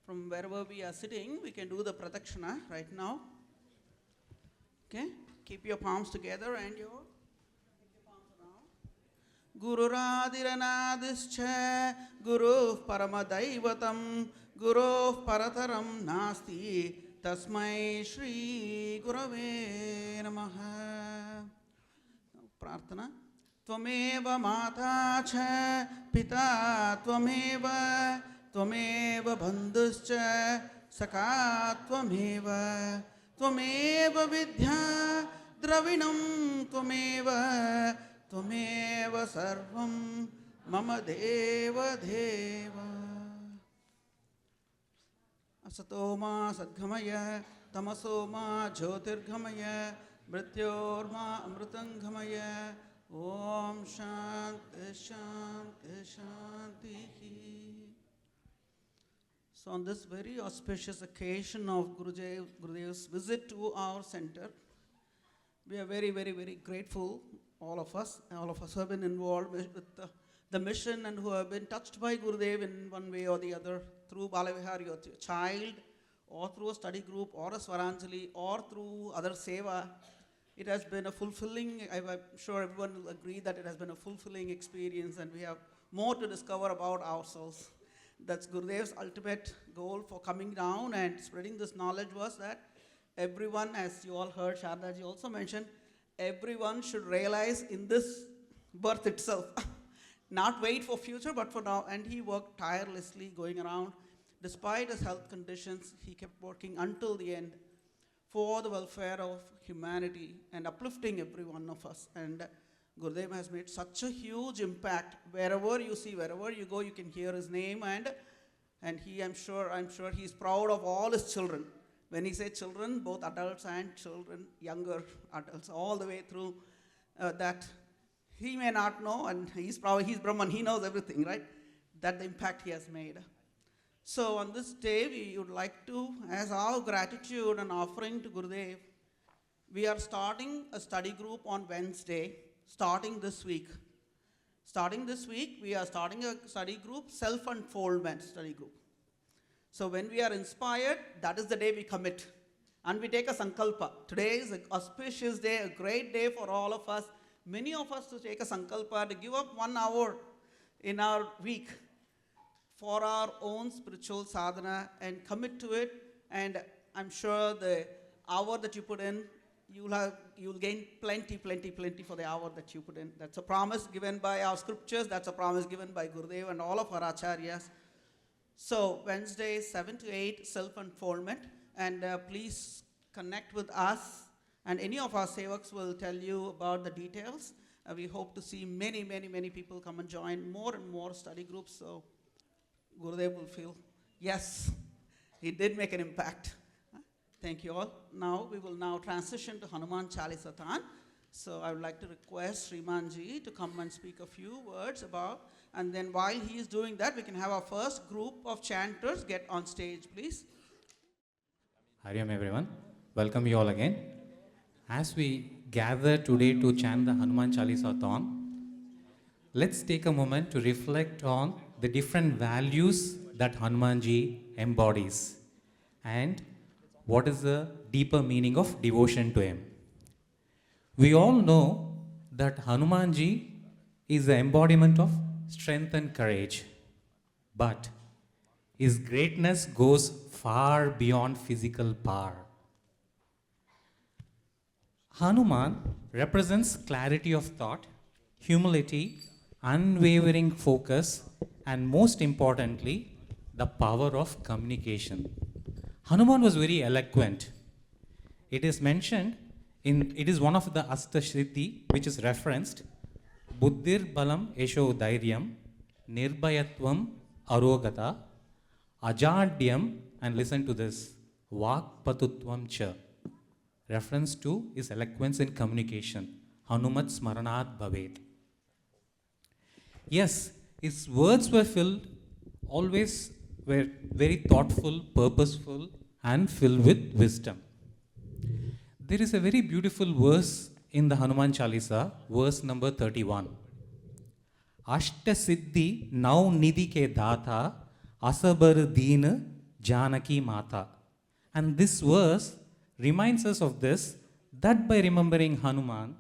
From wherever we are sitting, we can do the Pradakshina right now. Okay? Keep your palms together and your palms around. Guru Radhiranadischa Guru Paramadaivatam Guru Parataram Nasti Tasmai Shri Gurave Namaha. Prarthana. Tvameva Mata Cha Pita Tvameva Tvameva bandhuscha saka tvameva tvameva vidya dravinam tvameva tvameva sarvam mama deva deva. Asatoma sadghamaya tamasoma jyotirghamaya mrityorma amritangamaya. Om shanti shanti shanti. So on this very auspicious occasion of Gurudev's visit to our center, we are very, very, very grateful, all of us who have been involved with the mission and who have been touched by Gurudev in one way or the other, through Bala Vihar, your child, or through a study group, or a Swaranjali, or through other seva. It has been a fulfilling, I'm sure everyone will agree that it has been a fulfilling experience, and we have more to discover about ourselves. That's Gurudev's ultimate goal for coming down and spreading this knowledge was that everyone, as you all heard, Sharadaji also mentioned, everyone should realize in this birth itself. Not wait for future, but for now. And he worked tirelessly going around. Despite his health conditions, he kept working until the end for the welfare of humanity and uplifting every one of us. And Gurudev has made such a huge impact. Wherever you see, wherever you go, you can hear his name, and he, I'm sure he's proud of all his children. When he says children, both adults and children, younger adults, all the way through, that he may not know, and he's Brahman, he knows everything, right? That the impact he has made. So on this day, we would like to, as our gratitude and offering to Gurudev, we are starting a study group on Wednesday, starting this week. Starting this week, we are starting a study group, self-unfoldment study group. So when we are inspired, that is the day we commit. And we take a sankalpa. Today is an auspicious day, a great day for all of us. Many of us to take a sankalpa, to give up 1 hour in our week for our own spiritual sadhana and commit to it. And I'm sure the hour that you put in, you'll gain plenty for the hour that you put in. That's a promise given by our scriptures. That's a promise given by Gurudev and all of our acharyas. So Wednesday, 7 to 8, self-unfoldment. And please connect with us. And any of our sevaks will tell you about the details. We hope to see many, many, many people come and join more and more study groups. So Gurudev will feel, yes, he did make an impact. Thank you all. Now we will now transition to Hanuman Chalisathon. So I would like to request Srimanji to come and speak a few words about, and then while he is doing that, we can have our first group of chanters get on stage, please. Hari Om everyone. Welcome you all again. As we gather today to chant the Hanuman Chalisathon, let's take a moment to reflect on the different values that Hanumanji embodies and what is the deeper meaning of devotion to him. We all know that Hanumanji is the embodiment of strength and courage, but his greatness goes far beyond physical power. Hanuman represents clarity of thought, humility, unwavering focus, and most importantly, the power of communication. Hanuman was very eloquent. It is mentioned it is one of the Astasiddhi which is referenced. Buddhir balam esho dhairyam, nirbhayatvam arogata, ajadyam, and listen to this, vakpatutvam cha. Reference to his eloquence in communication. Hanumat smaranat bhavet. Yes, his words were very thoughtful, purposeful, and filled with wisdom. There is a very beautiful verse in the Hanuman Chalisa, verse number 31. Ashta Siddhi now nidhi ke data, asabar deen janaki mata. And this verse reminds us of this, that by remembering Hanuman,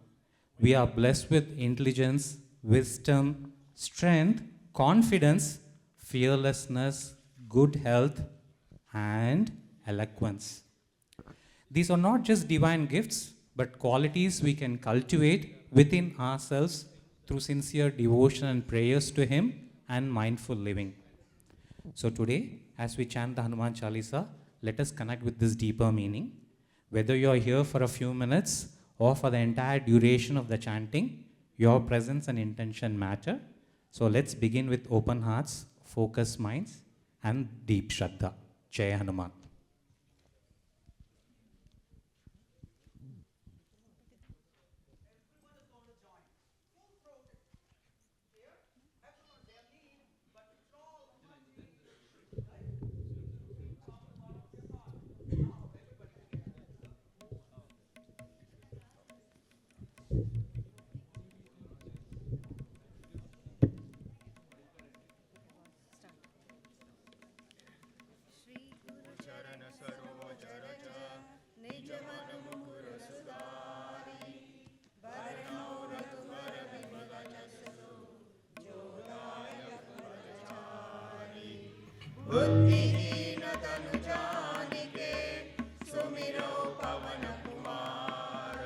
we are blessed with intelligence, wisdom, strength, confidence, fearlessness, good health, and eloquence. These are not just divine gifts, but qualities we can cultivate within ourselves through sincere devotion and prayers to Him and mindful living. So today, as we chant the Hanuman Chalisa, let us connect with this deeper meaning. Whether you are here for a few minutes or for the entire duration of the chanting, your presence and intention matter. So let's begin with open hearts, focused minds, and deep Shraddha. Jai Hanuman. बुद्धिहीन तनु जानिके सुमिरो पवन कुमार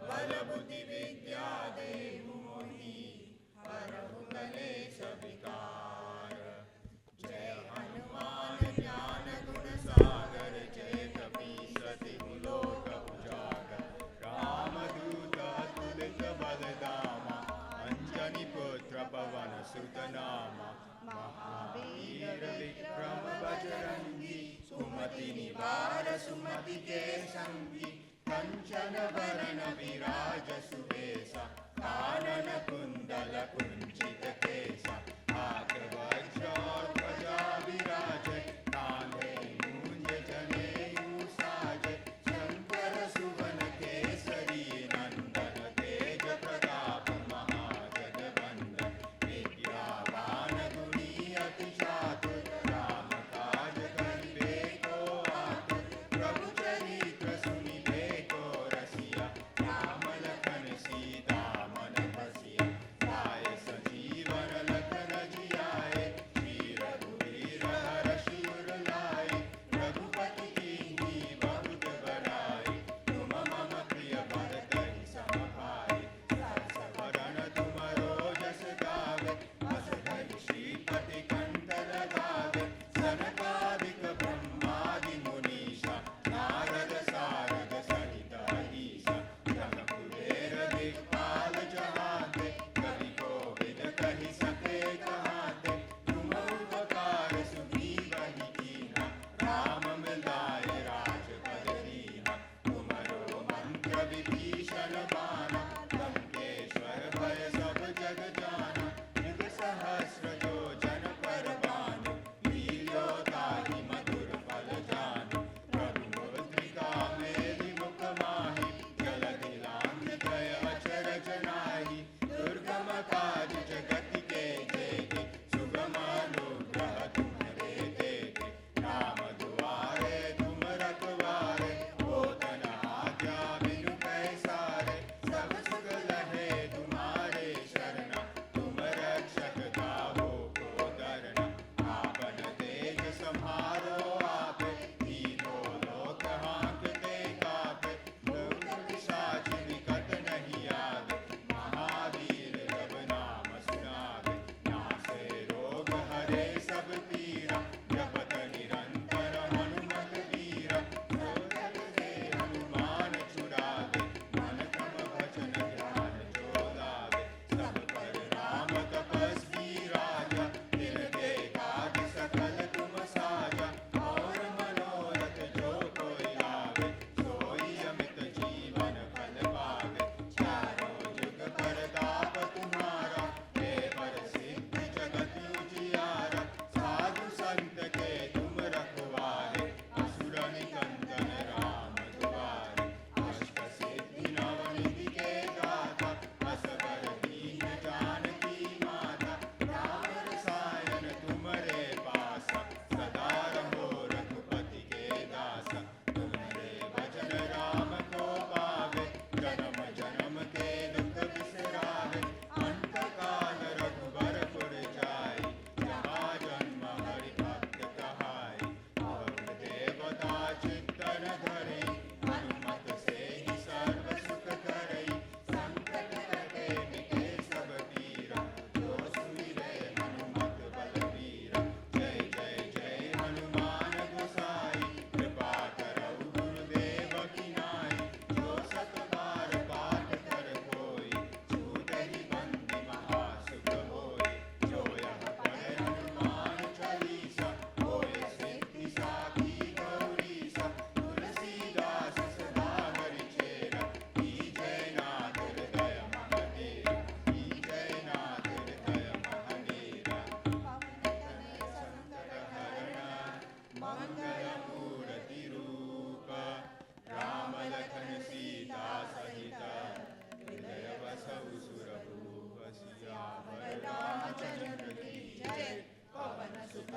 बल बुद्धि विद्या देहु मोहि हरहु कलेश विकार जय हनुमान ज्ञान गुण सागर जय कपीस तिहु लोक उजागर रामदूत अतुलित बल धामा अंजनी पुत्र पवन सुत नामा महावीर विक्रम बजरंगी सुमति निवार सुमति के संगी कंचन वरण विराज सुबेसा कानन कुंडल कुंचित केसा हाथ वज्र और ध्वजा विराजे कांधे मूंज जनेऊ साजे शंकर सुवन केसरी नंदन तेज प्रताप महाजगवंदन विद्यावान गुणी अति चातुर राम काज करिबे को आतुर प्रभु चरित्र सुनिबे को रसिया राम लखन सीता मन बसिया लाए सजीवन लखन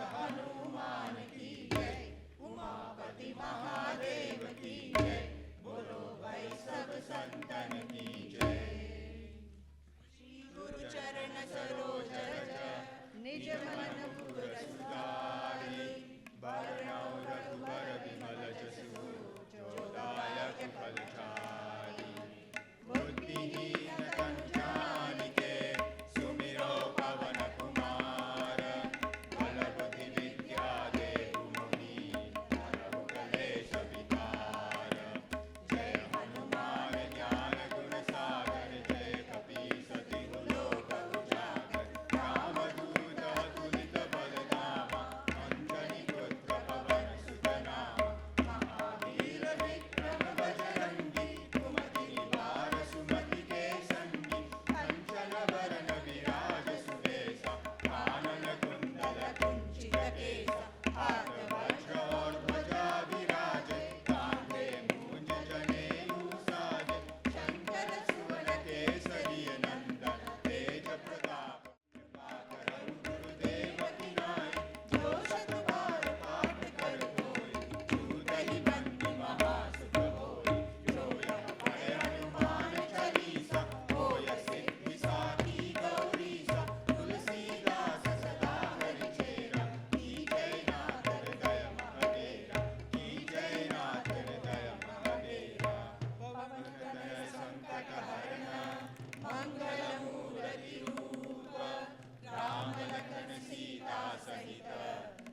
हनुमान की जय, उमापति महादेव की जय, बोलो भाई सब संतन की जय। श्री गुरु चरण सरोज रज, निज मन मुकुर सुधारि, बरनउँ रघुबर विमल जसु, जो दायक फलचारि। बुद्धिहीन तनु जानिके, सुमिरो पवन कुमार, बल बुद्धि विद्या देहु मोहि, हरहु कलेश विकार। जय हनुमान ज्ञान गुण सागर, जय कपीस तिहु लोक उजागर। रामदूत अतुलित बल धामा, अंजनी पुत्र पवन सुत नामा। महावीर विक्रम बजरंगी, कुमति निवार सुमति के संगी। कंचन वरन विराज सुबेसा, कानन कुंडल कुंचित केसा। हाथ वज्र और ध्वजा विराजे, कांधे मूंज जनेऊ साजे। शंकर सुवन केसरी नंदन, तेज प्रताप कृपाकरं गुरुदेव की नाय। जो शत बार पाठ कर कोई, छूट ही बंदी महासुख होई। जो यह पढ़े हनुमान चालीसा, होय सिद्धि साखी गौरीसा। तुलसीदास सदा हरि चेरा, की जय नाथ हृदय महडेरा, की जय नाथ हृदय महडेरा। पवन तनय संकट हरन, मंगल मूर्ति रूप, राम लखन सीता सहित,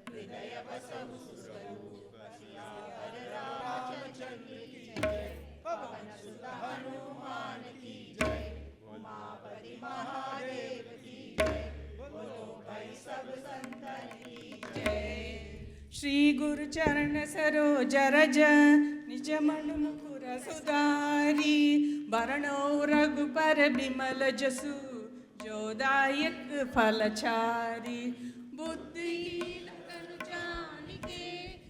हृदय बसहु सुररूप। सियावर रामचंद्र की जय, पवन सुत हनुमान की जय, उमापति महादेव की जय, बोलो भाई सब संतन की जय। श्री गुरु चरण सरोज रज, निज मन मुकुर सुधारि। बरनौ रघुबर बिमल जसु, जो दायक फलचारि। बुद्धिहीन तनु जानिके,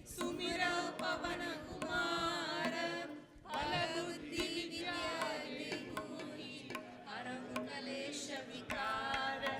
सुमिरौ पवन कुमार। बल बुद्धि विद्या देहु मोहि, हरहु कलेश विकार।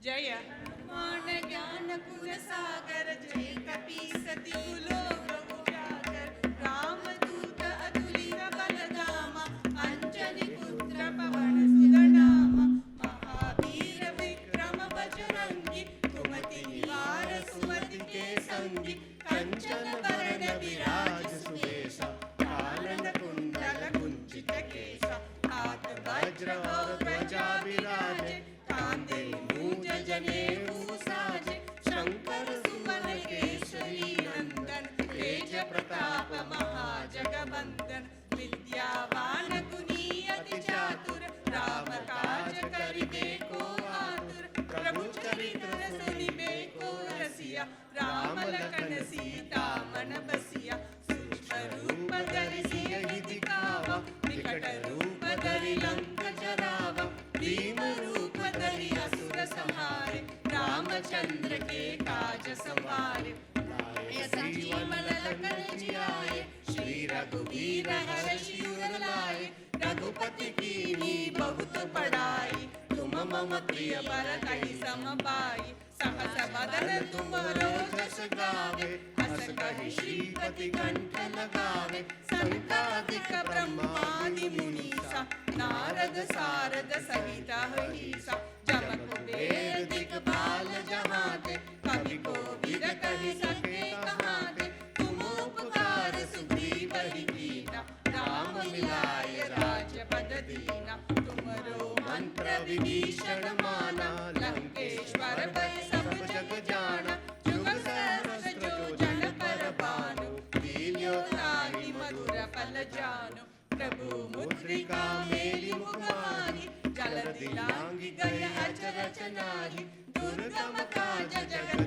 जय हनुमान ज्ञान गुण सागर, जय कपीस तिहु लोक उजागर। रामदूत अतुलित बल धामा, अंजनी पुत्र पवन सुत नामा। महावीर विक्रम बजरंगी, कुमति निवार सुमति के संगी। कंचन वरण विराज सुबेसा, कानन कुंडल कुंचित केसा। हाथ वज्र और ध्वजा विराजे, कांधे मूंज जनेऊ साजे। शंकर सुवन केसरी नंदन, तेज प्रताप महाजगवंदन। विद्यावान गुणी अति चातुर, राम काज करिबे को आतुर। प्रभु चरित्र सुनिबे को रसिया, राम लखन सीता मन बसिया। सूक्ष्म रूप धरि सियहि दिखावा, विकट रूप धरि लंक जरावा। भीम रूप धरि असुर संहारे, रामचंद्र के काज संवारे। लाए संजीवन लखन जियाए, श्री रघुवीर हर्षि उर लाए। रघुपति कीन्ही बहुत बड़ाई, तुम मम प्रिय भरतहि सम भाई। सहस बदन तुमरो जस गावे, हस कहि श्रीपति कंठ लगावे। संकादिक ब्रह्मादि मुनीसा, नारद सारद सहित अहिसा। जम कुबेर दिखपाल जहाते, कवि कोविद कहि सके कहाते। तुम उपकार सुग्रीव ही कीना, राम मिलाय राजपद दीना। तुमरो मंत्र विभीषण माना, लंकेश्वर भय सब जग जाना। जुग सहस्त्र जो जन पर भानु, लील्यो ताहि मधुर फल जानु। प्रभु मुद्रिका मेलि मुखमाहि, जलधि लांघि गए अचरज नाही। दुर्गम काज जगत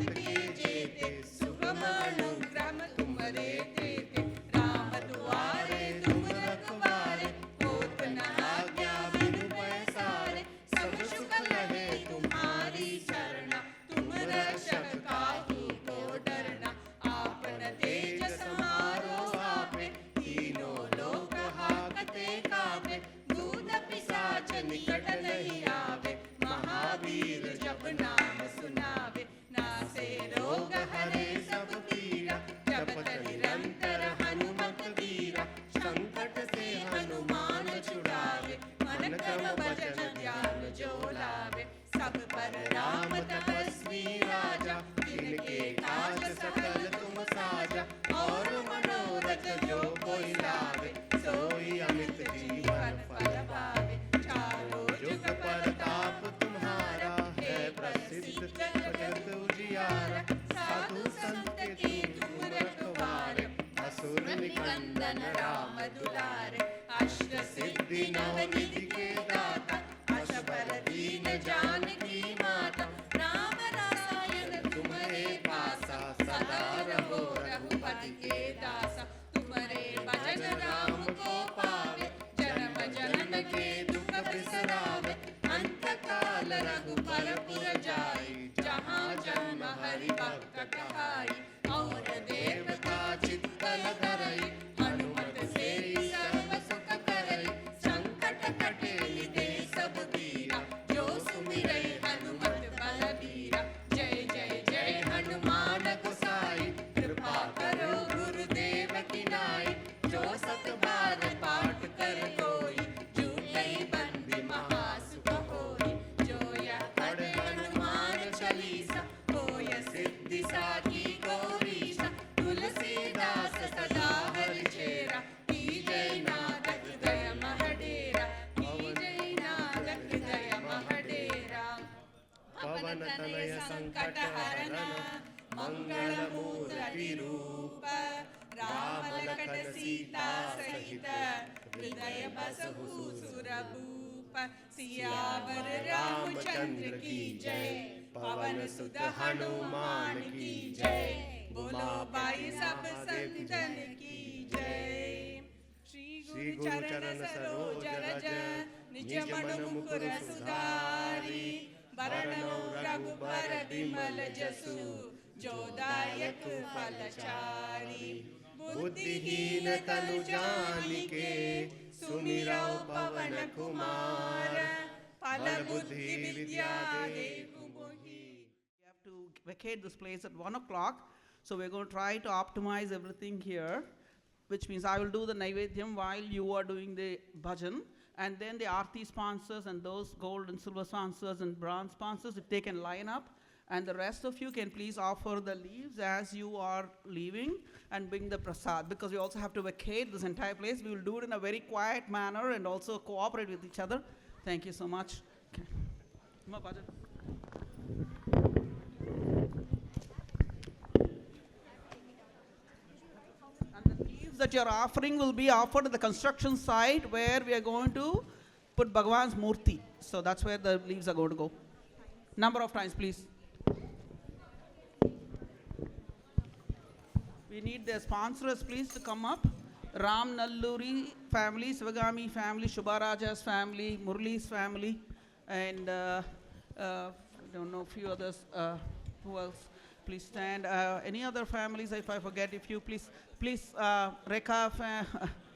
शक्ति नवनिधि के दाता अशबर दीन जानकी माता राम रसायन तुम्हारे पासा सदा रहो रघुपति के दासा तुम्हारे भजन राम को पावे जन्म जन्म के दुख बिसरावे अंत काल रघुपर पुर जाई जहाँ जन्म हरि भक्त कहाई और देवता चित्तन धरई हनुमत से सर्व सुख करई संकट कटे निधे सब पीरा जो सुमिरै हनुमत बलबीरा जय जय जय हनुमान गोसाई कृपा करो गुरुदेव की नाई जो सत बार पाठ कर कोई झूठई बंदी महासुख होई जो यह पढ़े हनुमान चालीसा होय सिद्धि साखी गौरीशा तुलसीदास सदा हरि चेरा की जय नाथ हृदय महडेरा की जय नाथ हृदय महडेरा पवन तनय संकट हरण मंगल मूर्ति रूप राम लखन सीता सहित हृदय बसहु सुरभूप सियावर रामचंद्र की जय पवन सुत हनुमान की जय बोलो भाई सब संतन की जय श्री गुरु चरण सरोज रज निज मन मुकुर सुधारी वरणो रघुबर बिमल जसु जोदायक फलचारी बुद्धिहीन तनु जानिके सुमिरौ पवन कुमार फल बुद्धि विद्या देहु मोहि. We have to vacate this place at 1 o'clock, so we're going to try to optimize everything here, which means I will do the Naivedyam while you are doing the bhajan, and then the Aarti sponsors and those gold and silver sponsors and bronze sponsors, if they can line up, and the rest of you can please offer the leaves as you are leaving and bring the prasad, because we also have to vacate this entire place. We will do it in a very quiet manner and also cooperate with each other. Thank you so much. Okay. Come on, bhajan. That you're offering will be offered at the construction site where we are going to put Bhagavan's murti. So that's where the leaves are going to go. Number of times, please. We need the sponsors, please, to come up. Ram Nalluri family, Sivagami family, Shubharaja's family, Murli's family, and I don't know, a few others. Who else? Please stand. Any other families, if I forget, if you please, Rekha,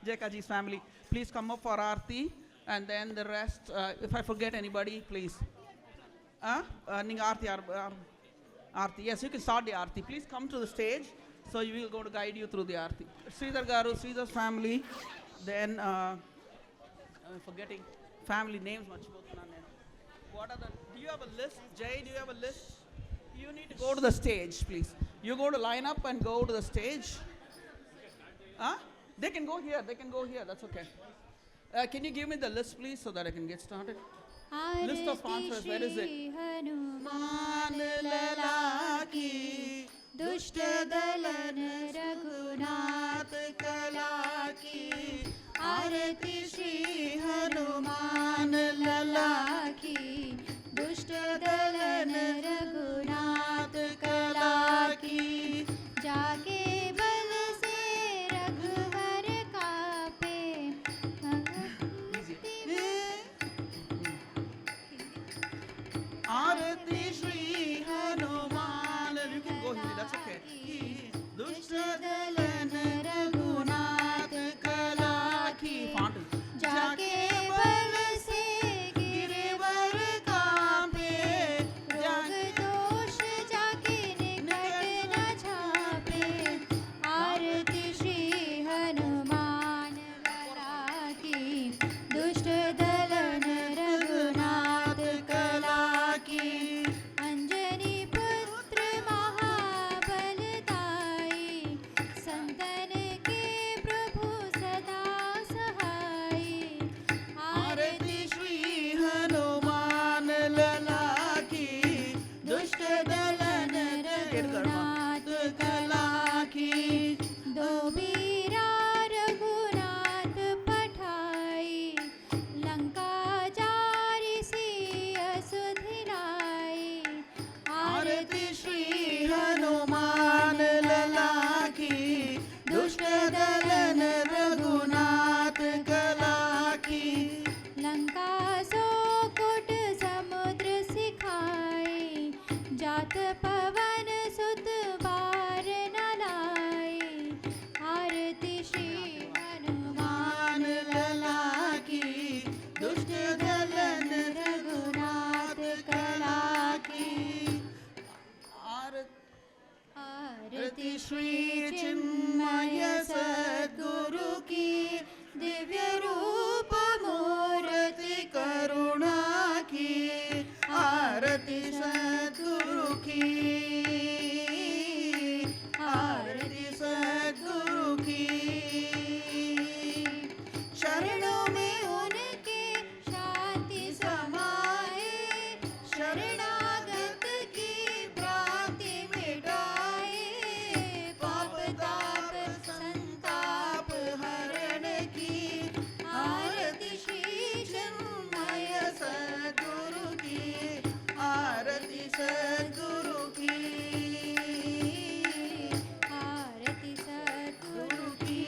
Jekaji's family, please come up for Aarti, and then the rest, if I forget anybody, please. Aarti, yes, you can start the Aarti. Please come to the stage, so we will go to guide you through the Aarti. Sridhar Garu, Sridhar's family, then, I'm forgetting family names. What are the, do you have a list? Jay, do you have a list? You need to go to the stage, please. You go to line up and go to the stage. They can go here, that's okay. Can you give me the list, please, so that I can get started? List of sponsors, where is it? दुष्ट दलन रघुनाथ कला की आरती श्री हनुमान लला की दुष्ट दलन रघुनाथ कला की जाके बल से रघुवर कापे आरती श्री हनुमान आरती श्री चिन्मय सद्गुरु की दिव्य रूप मूर्ति करुणा की आरती सद्गुरु की आरती सद्गुरु की शरणों में उनके शांति समाए शरणागत की भ्रांति मिटाए पाप ताप संताप हरण की आरती श्री चिन्मय सद्गुरु की आरती सद्गुरु की आरती सद्गुरु की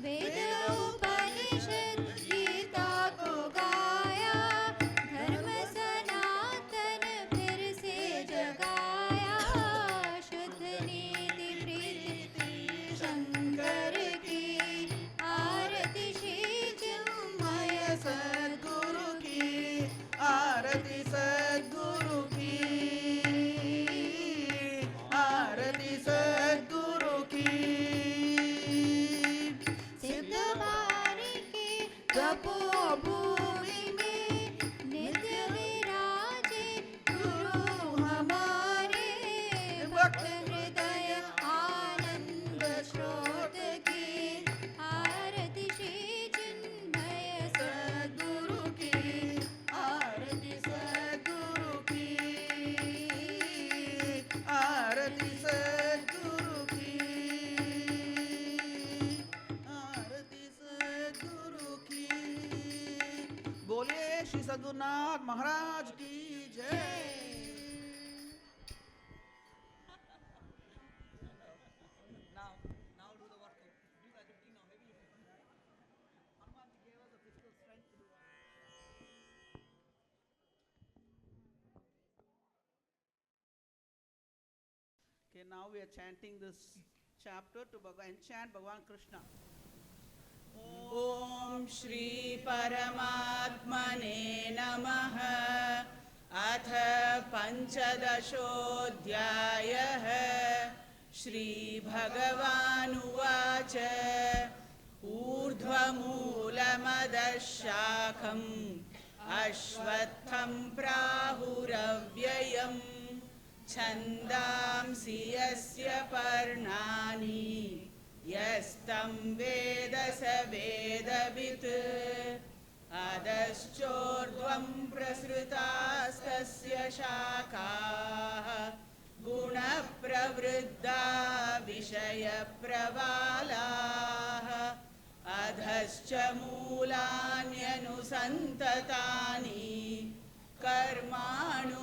वेद उपनिषद गीता को गाया धर्म सनातन फिर से जगाया शुद्ध नीति प्रीति शंकर की आरती श्री चिन्मय सद्गुरु की आरती सद्गुरु की आरती सद्गुरु की सिद्ध बारी की तपोभूमि में नित्य विराजे गुरु हमारे भक्त हृदय आनंद स्रोत की आरती श्री चिन्मय सद्गुरु की आरती सद्गुरु की आरती सद्गुरु की आरती सद्गुरु की बोलिए श्री सद्गुरुनाथ महाराज की जय Okay, now we are chanting this chapter to enchant Bhagavan Krishna. ॐ श्री परमात्मने नमः अथ पञ्चदशोऽध्यायः श्रीभगवानुवाच ऊर्ध्वमूलमदशाखम् अश्वत्थं प्राहुरव्ययम् छन्दांसि यस्य पर्णानि यस्तं वेद स वेदवित् अधश्चोर्ध्वं प्रसृतास्तस्य शाखाः गुणप्रवृद्धा विषयप्रवालाः अधश्च मूलान्यनुसन्ततानि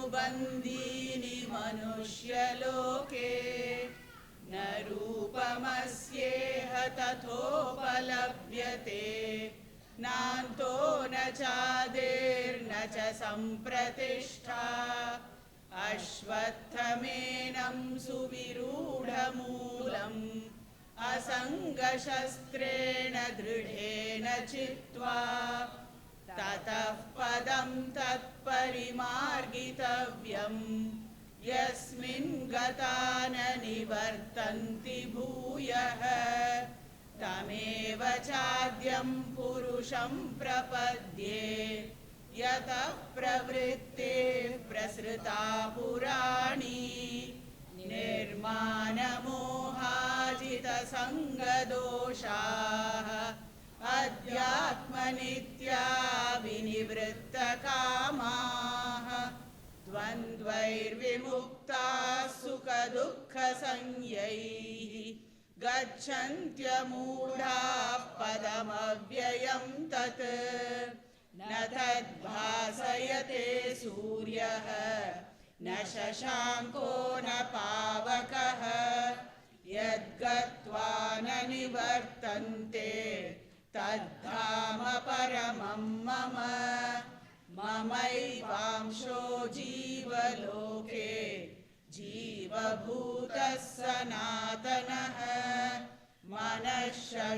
कर्मानुबन्धीनि मनुष्यलोके न रूपमस्येह तथोपलभ्यते नान्तो न चादिर्न च सम्प्रतिष्ठा अश्वत्थमेनं सुविरूढमूलम् असङ्गशस्त्रेण दृढेन चित्वा ततः पदं तत्परिमार्गितव्यम् यस्मिन् गता न निवर्तन्ति भूयः तमेव चाद्यं पुरुषं प्रपद्ये यतः प्रवृत्ते प्रसृता पुराणी निर्मानमोहाजितसङ्गदोषाः अध्यात्मनित्या विनिवृत्तकामाः द्वन्द्वैर्विमुक्ताः सुखदुःखसंज्ञैः गच्छन्त्यमूढाः पदमव्ययं तत् न तद्भासयते सूर्यः न शशाङ्को न पावकः यद्गत्वा न निवर्तन्ते तद्धाम परमं मम ममैवांशो जीवलोके जीवभूतः सनातनः मनःषष्ठानीन्द्रियाणि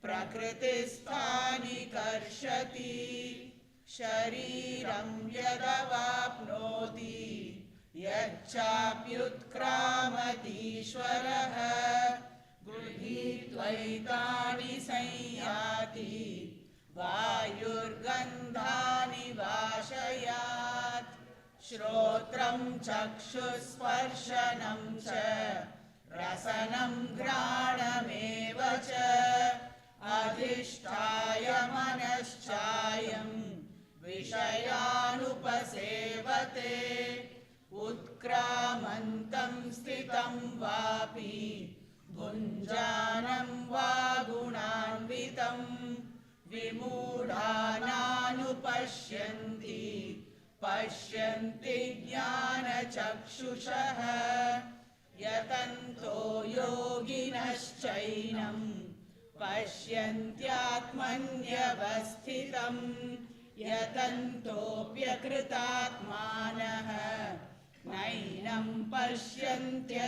प्रकृतिस्थानि कर्षति शरीरं यदवाप्नोति यच्चाप्युत्क्रामतीश्वरः गृहीत्वैतानि संयाति वायुर्गन्धानि वाशयात् श्रोत्रं चक्षुस्पर्शनं च रसनं घ्राणमेव च अधिष्ठाय मनश्चायं विषयानुपसेवते उत्क्रामन्तं स्थितं वापि भुञ्जानं वा गुणान्वितं विमूढानानुपश्यन्ति पश्यन्ति ज्ञानचक्षुषः यतन्तो योगिनश्चैनं पश्यन्त्यात्मन्यवस्थितं यतन्तोऽप्यकृतात्मानः नैनं पश्यन्त्यचेतसः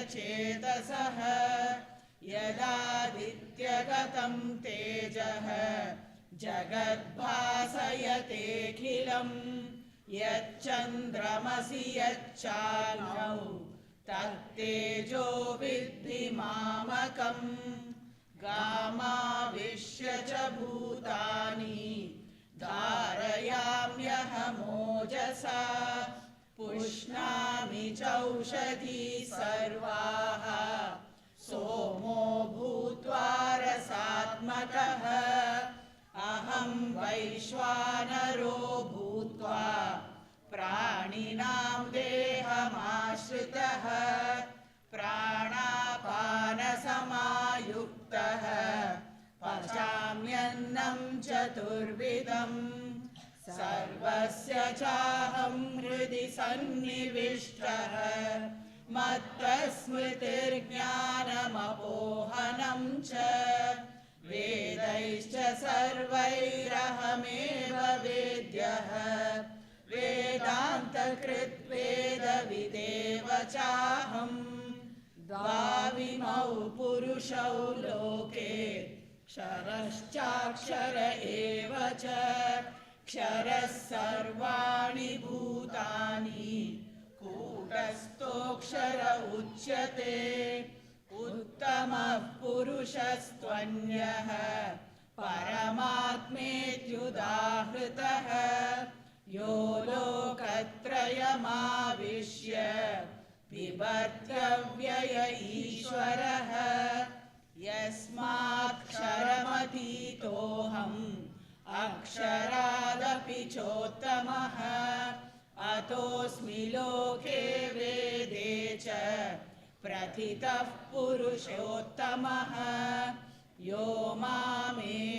यदादित्यगतं तेजः जगद्भासयतेऽखिलं यच्चन्द्रमसि यच्चाग्नौ तत्तेजो विद्धि मामकम् गामाविश्य च भूतानि धारयाम्यहमोजसा पुष्णामि चौषधी सर्वाः सोमो भूत्वा रसात्मकः अहं वैश्वानरो भूत्वा प्राणिनां देहमाश्रितः प्राणापानसमायुक्तः पचाम्यन्नं चतुर्विधं सर्वस्य चाहं हृदि सन्निविष्टः मत्तस्मृतिर्ज्ञानमपोहनं च वेदैश्च सर्वैरहमेव वेद्यः वेदान्तकृद्वेदविदेव चाहम् द्वाविमौ पुरुषौ लोके क्षरश्चाक्षर एव च क्षरः सर्वाणि भूतानि कूटस्थोऽक्षर उच्यते उत्तमः पुरुषस्त्वन्यः परमात्मेत्युदाहृतः यो लोकत्रयमाविश्य बिभर्त्यव्यय ईश्वरः यस्मात्क्षरमतीतोऽहम् अक्षरादपि चोत्तमः अतोऽस्मि लोके वेदे च प्रथितः पुरुषोत्तमः यो मामेवमसम्मूढः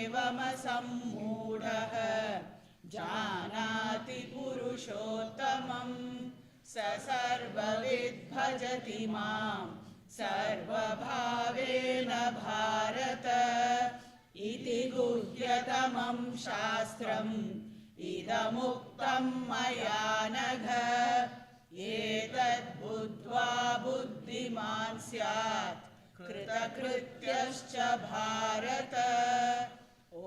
जानाति पुरुषोत्तमम् स सर्वविद् भजति मां सर्वभावेन भारत इति गुह्यतमं शास्त्रम् इदमुक्तं मया नघ एतद्बुद्ध्वा बुद्धिमान् स्यात् कृतकृत्यश्च भारत ॐ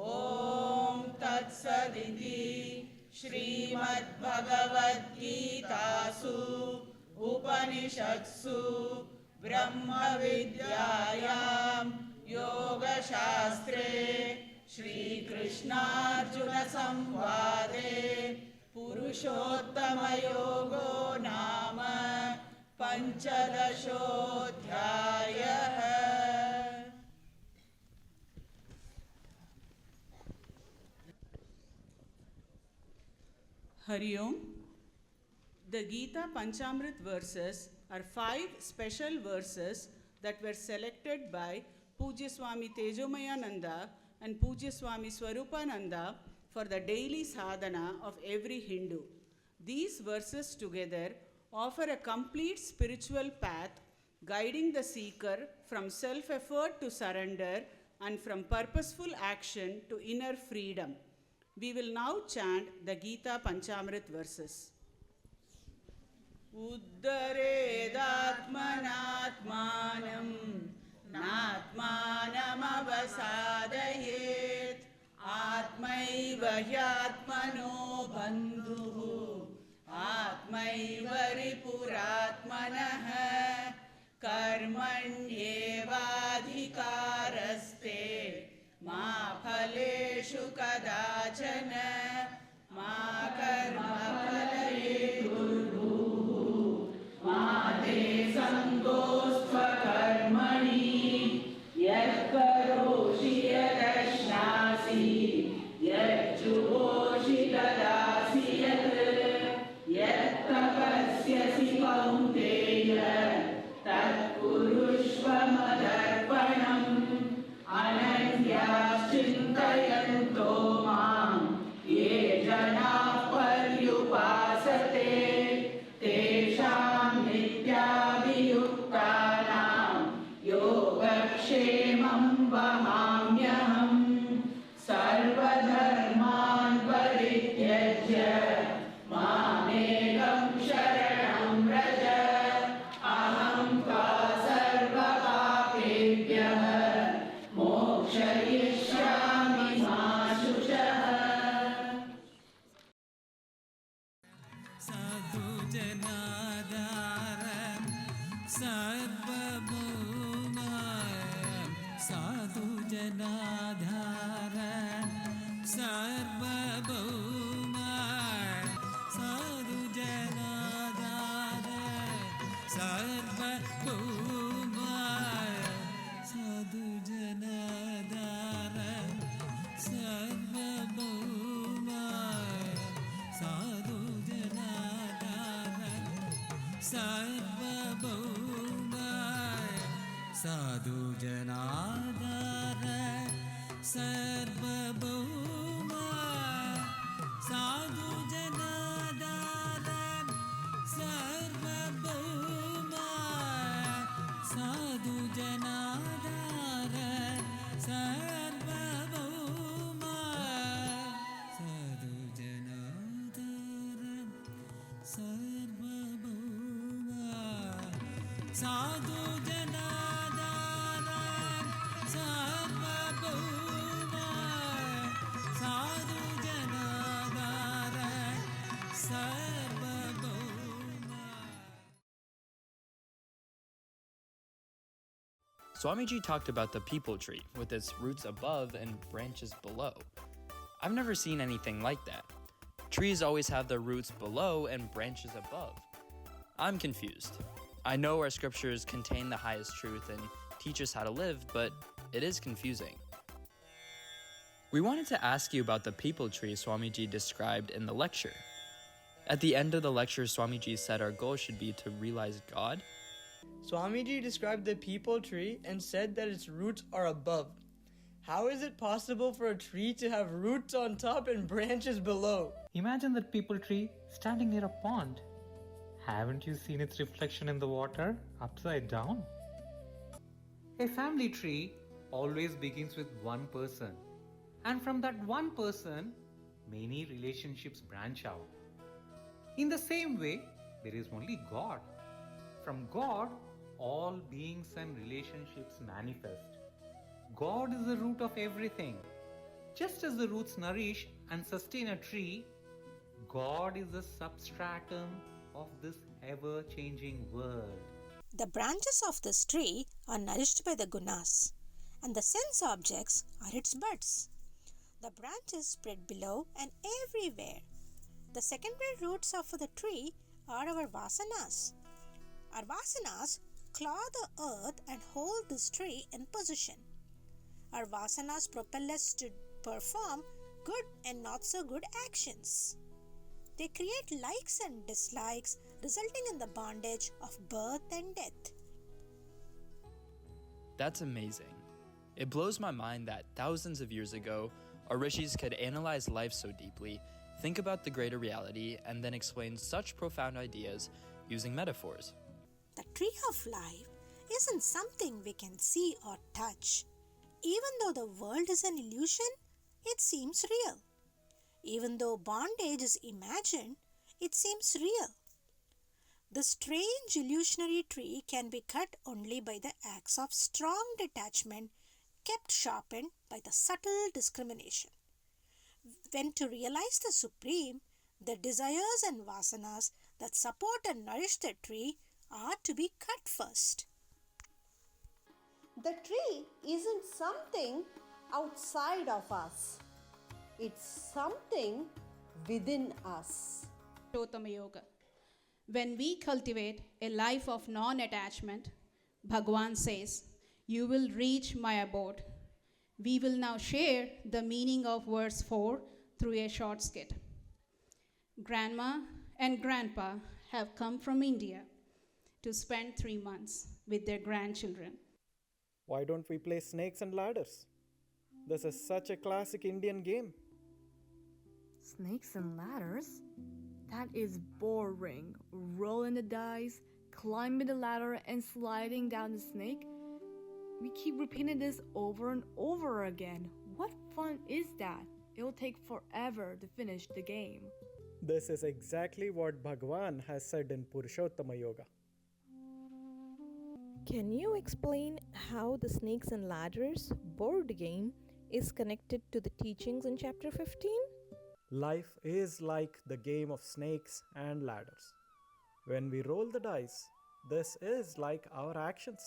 तत्सदिति श्रीमद्भगवद्गीतासु उपनिषत्सु ब्रह्मविद्यायां योगशास्त्रे श्रीकृष्णार्जुनसंवादे पुरुषोत्तमयोगो नाम पञ्चदशोऽध्यायः। Hari Om. The Gita Panchamrit verses are 5 special verses that were selected by Puja Swami Tejomayananda and Puja Swami Swarupananda for the daily sadhana of every Hindu. These verses together offer a complete spiritual path, guiding the seeker from self-effort to surrender and from purposeful action to inner freedom. We will now chant the Gita Panchamrit verses. Uddaredatmanatmanam natmanamavasadayet atmaiva hyatmano bandhuhu atmaiva ripuratma Janadaram Sarvabhaumayam Sadhu Janadharam Sarvabhaumayam Sadhu Janadharam Sarvabhaumayam Sadhu Janadharam Sarvabhaumayam Sadhu Janadharam Sarvabhaumayam Sadhu Janadharam Sarvabhaumayam Sadhu Janadharam Sarvabhaumayam Sadhu Janadharam Sarvabhaumayam Sadhu Janadharam Sarvabhaumayam Sadhu Janadharam Sarvabhaumayam Sadhu Janadharam Sarvabhaumayam. Swamiji talked about the people tree with its roots above and branches below. I've never seen anything like that. Trees always have their roots below and branches above. I'm confused. I know our scriptures contain the highest truth and teach us how to live, but it is confusing. We wanted to ask you about the people tree Swamiji described in the lecture. At the end of the lecture, Swamiji said our goal should be to realize God. Swamiji described the people tree and said that its roots are above. How is it possible for a tree to have roots on top and branches below? Imagine that people tree standing near a pond. Haven't you seen its reflection in the water upside down? A family tree always begins with one person. And from that one person, many relationships branch out. In the same way, there is only God. From God, all beings and relationships manifest. God is the root of everything. Just as the roots nourish and sustain a tree, God is the substratum of this ever-changing world. The branches of this tree are nourished by the gunas, and the sense objects are its buds. The branches spread below and everywhere. The secondary roots of the tree are our vasanas. Our vasanas claw the earth and hold this tree in position. Our vasanas propel us to perform good and not so good actions. They create likes and dislikes, resulting in the bondage of birth and death. That's amazing. It blows my mind that thousands of years ago, our rishis could analyze life so deeply, think about the greater reality, and then explain such profound ideas using metaphors. The tree of life isn't something we can see or touch. Even though the world is an illusion, it seems real. Even though bondage is imagined, it seems real. The strange illusionary tree can be cut only by the acts of strong detachment, kept sharpened by the subtle discrimination. When to realize the Supreme, the desires and vasanas that support and nourish the tree are to be cut first. The tree isn't something outside of us. It's something within us. Purushottama Yoga. When we cultivate a life of non-attachment, Bhagavan says, you will reach my abode. We will now share the meaning of verse 4 through a short skit. Grandma and Grandpa have come from India to spend 3 months with their grandchildren. Why don't we play snakes and ladders? This is such a classic Indian game. Snakes and ladders? That is boring. Rolling the dice, climbing the ladder, and sliding down the snake. We keep repeating this over and over again. What fun is that? It will take forever to finish the game. This is exactly what Bhagavan has said in Purushottama Yoga. Can you explain how the Snakes and Ladders board game is connected to the teachings in chapter 15? Life is like the game of snakes and ladders. When we roll the dice, this is like our actions.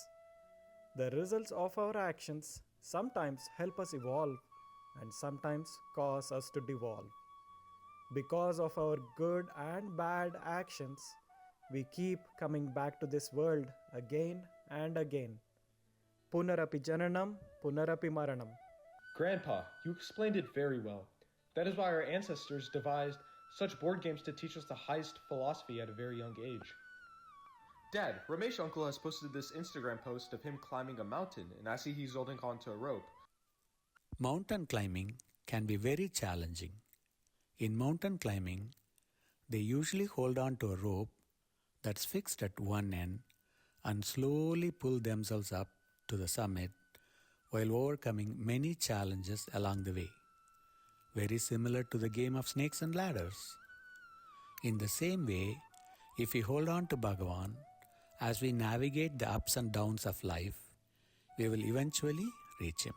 The results of our actions sometimes help us evolve and sometimes cause us to devolve. Because of our good and bad actions, we keep coming back to this world again and again. Punarapi jananam, punarapi maranam. Grandpa, you explained it very well. That is why our ancestors devised such board games to teach us the highest philosophy at a very young age. Dad, Ramesh uncle has posted this Instagram post of him climbing a mountain, and I see he's holding onto a rope. Mountain climbing can be very challenging. In mountain climbing, they usually hold on to a rope that's fixed at one end and slowly pull themselves up to the summit while overcoming many challenges along the way. Very similar to the game of snakes and ladders. In the same way, if we hold on to Bhagavan as we navigate the ups and downs of life, we will eventually reach him.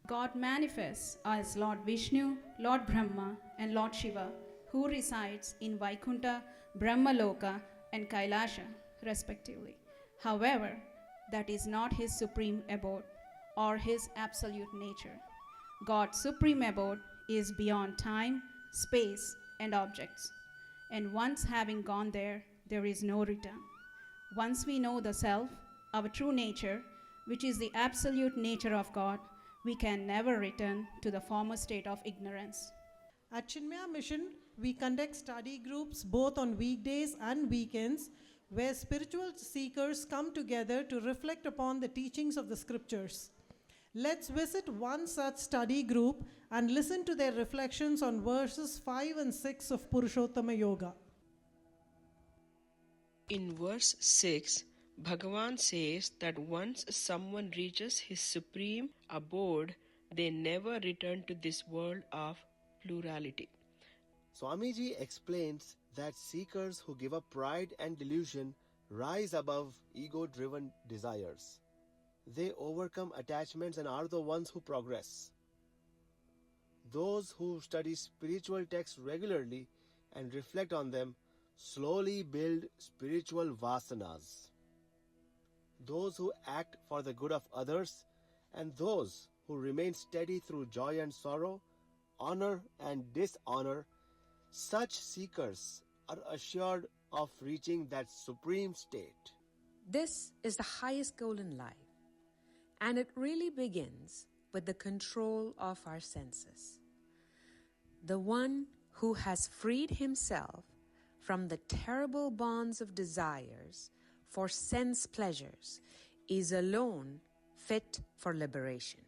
God manifests as Lord Vishnu, Lord Brahma, and Lord Shiva, who resides in Vaikuntha, Brahmaloka, and Kailasha, respectively. However, that is not his supreme abode or his absolute nature. God's supreme abode is beyond time, space, and objects. And once having gone there, there is no return. Once we know the self, our true nature, which is the absolute nature of God, we can never return to the former state of ignorance. At Chinmaya Mission, we conduct study groups both on weekdays and weekends, where spiritual seekers come together to reflect upon the teachings of the scriptures. Let's visit one such study group and listen to their reflections on verses 5 and 6 of Purushottama Yoga. In verse 6, Bhagavan says that once someone reaches his supreme abode, they never return to this world of plurality. Swamiji explains that seekers who give up pride and delusion rise above ego-driven desires. They overcome attachments and are the ones who progress. Those who study spiritual texts regularly and reflect on them slowly build spiritual vasanas. Those who act for the good of others and those who remain steady through joy and sorrow, honor and dishonor, such seekers are assured of reaching that supreme state. This is the highest goal in life, and it really begins with the control of our senses. The one who has freed himself from the terrible bonds of desires for sense pleasures is alone fit for liberation.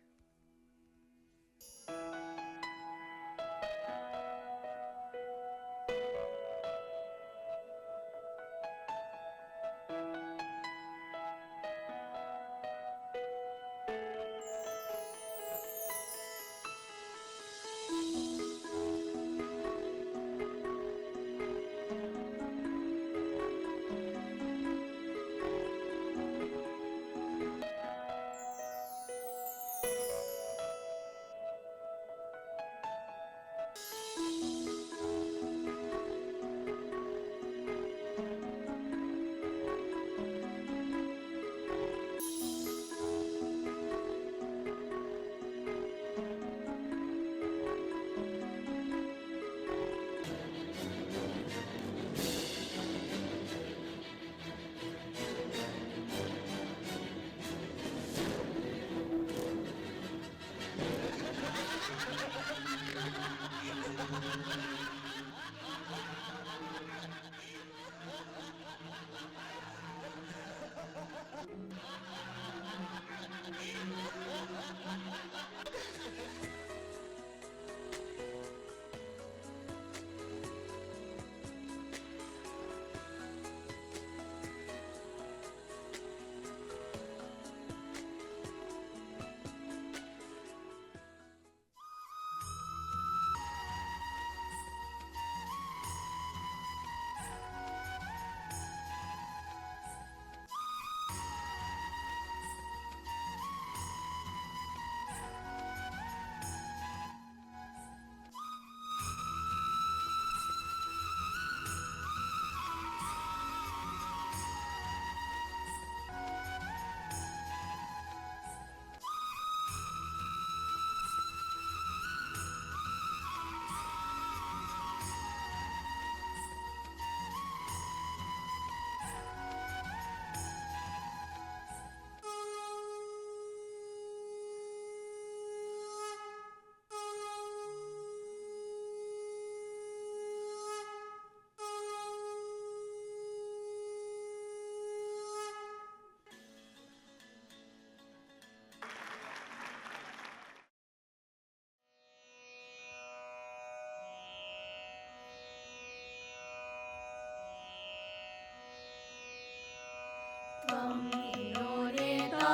त्वं हीनो नेता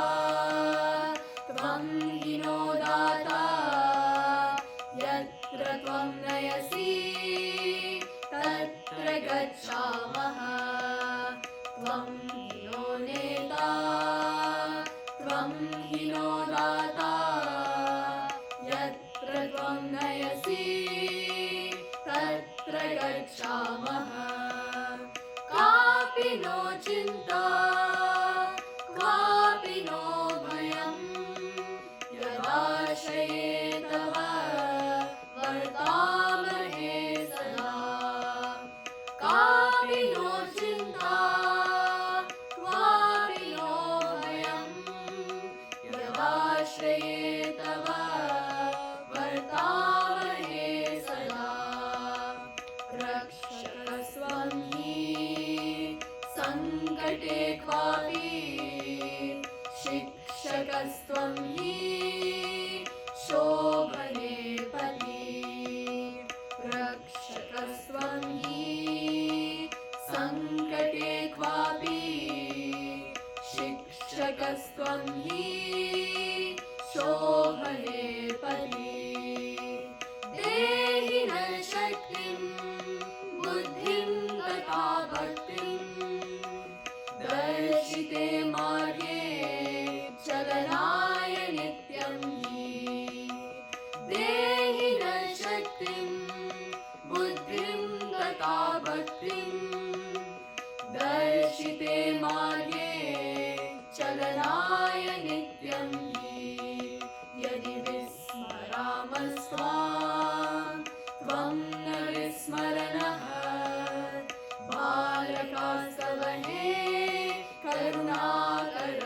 त्वं हीनो दाता यत्र त्वं नयसि तत्र गच्छामः त्वं हीनो नेता त्वं हीनो दाता यत्र त्वं नयसि तत्र गच्छामः कापि नो चिन्ता क्वापि नो भयं यदाश्रये तव वर्तामहे सदा कापि नो चिन्ता क्वापि नो भयं यदाश्रये तव वर्तामहे सदा रक्षकस्त्वं हि सङ्कटे क्वापि शिक्षकस्त्वं हि शोभने पति रक्षकस्त्वं हि सङ्कटे क्वापि शिक्षकस्त्वं हि शोभने पति देहि न शक्तिं बुद्धिं तथा भक्तिं दर्शिते मार्गे चलनाय नित्यं हि देहि न शक्तिं बुद्धिं तथा भक्तिं दर्शिते मार्गे चलनाय नित्यं हि यदि विस्मरामस्त्वां त्वं न विस्मरणः बालकास्तव हे करुणाकर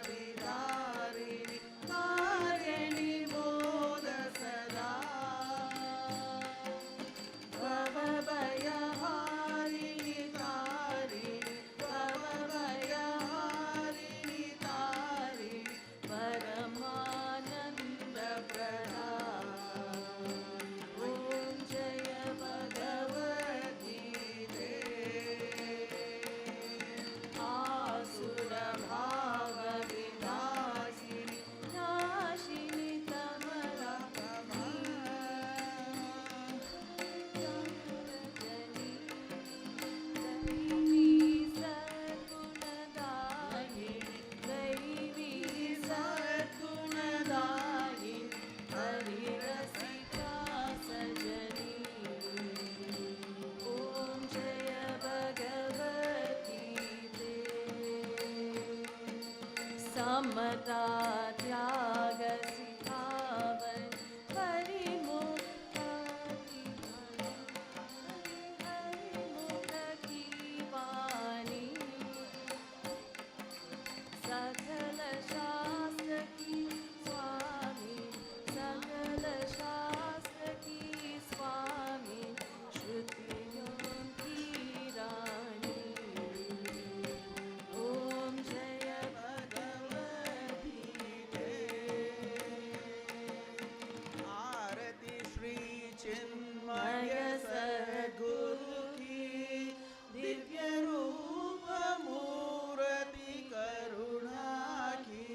धारिणि तारिणि मोद सदा भवभयहारिणि तारिणि भवभयहारिणि तारिणि परमानन्दप्रदा ॐ जय भगवती आसुरभावविनाशिनि नाशिनि दैवी सद्गुणदायिनि हरिरसिका सजनी ॐ जय भगवती समता त्याग सिखावन हरिमुख की वाणी सकल शास्त्र की स्वामी सकल शास्त्र की स्वामी श्रुतियों की रानी ॐ जय भगवती आरती श्री चिन्मय सद्गुरु की दिव्य रूप मूर्ति करुणा की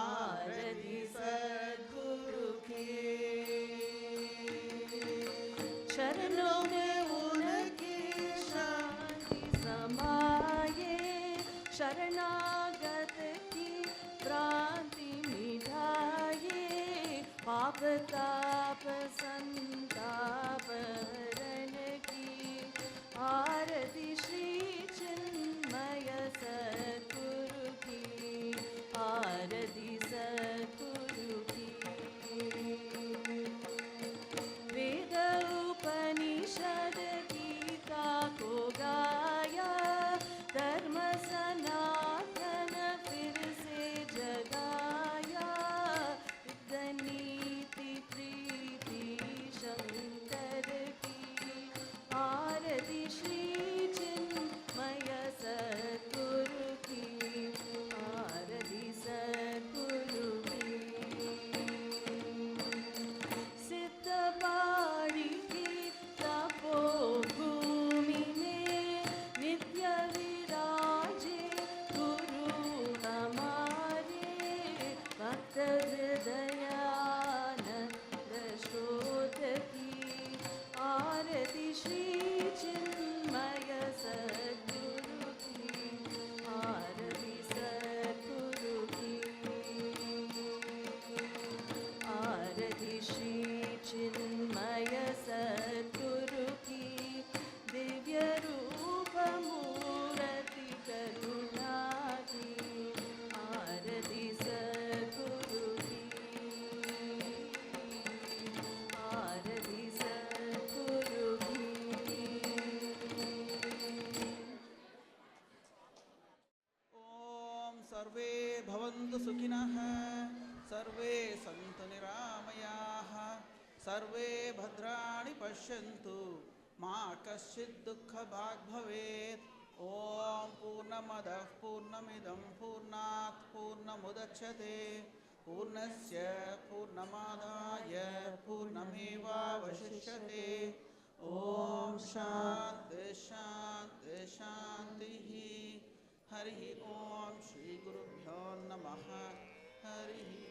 आरती सद्गुरु की चरणों में उनकी शांति समाये शरणागत की भ्रांति मिटाये पाप ताप संताप हरण की आरती श्री चिन्मय सद्गुरु की आरती सद्गुरु की वेद उपनिषद गीता को गाया धर्म सनातन फिर से जगाया नीति प्रीति शंकर की आरती श्री चिन्मय सद्गुरु की आरती सद्गुरु की सिद्ध बाड़ी की तपोभूमि में नित्य विराजे गुरु हमारे भक्त हृदयानंद स्रोत की आरती श्री चिन्मय सद्गुरु की आरती सद्गुरु की आरती श्री चिन्मय सद्गुरु की दिव्य रूप मूर्ति करुणा की आरती सद्गुरु की आरती सद्गुरु की ॐ सर्वे भवन्तु सुखिनः सर्वे सन्तु निरामयाः सर्वे भद्राणि पश्यन्तु मा कश्चित् दुःखभाग् भवेत् ॐ पूर्णमदः पूर्णमिदं पूर्णात् पूर्णमुदच्यते पूर्णस्य पूर्णमादाय पूर्णमेवावशिष्यते ॐ शान्ति शान्ति शान्तिः हरिः ॐ श्रीगुरुभ्यो नमः हरिः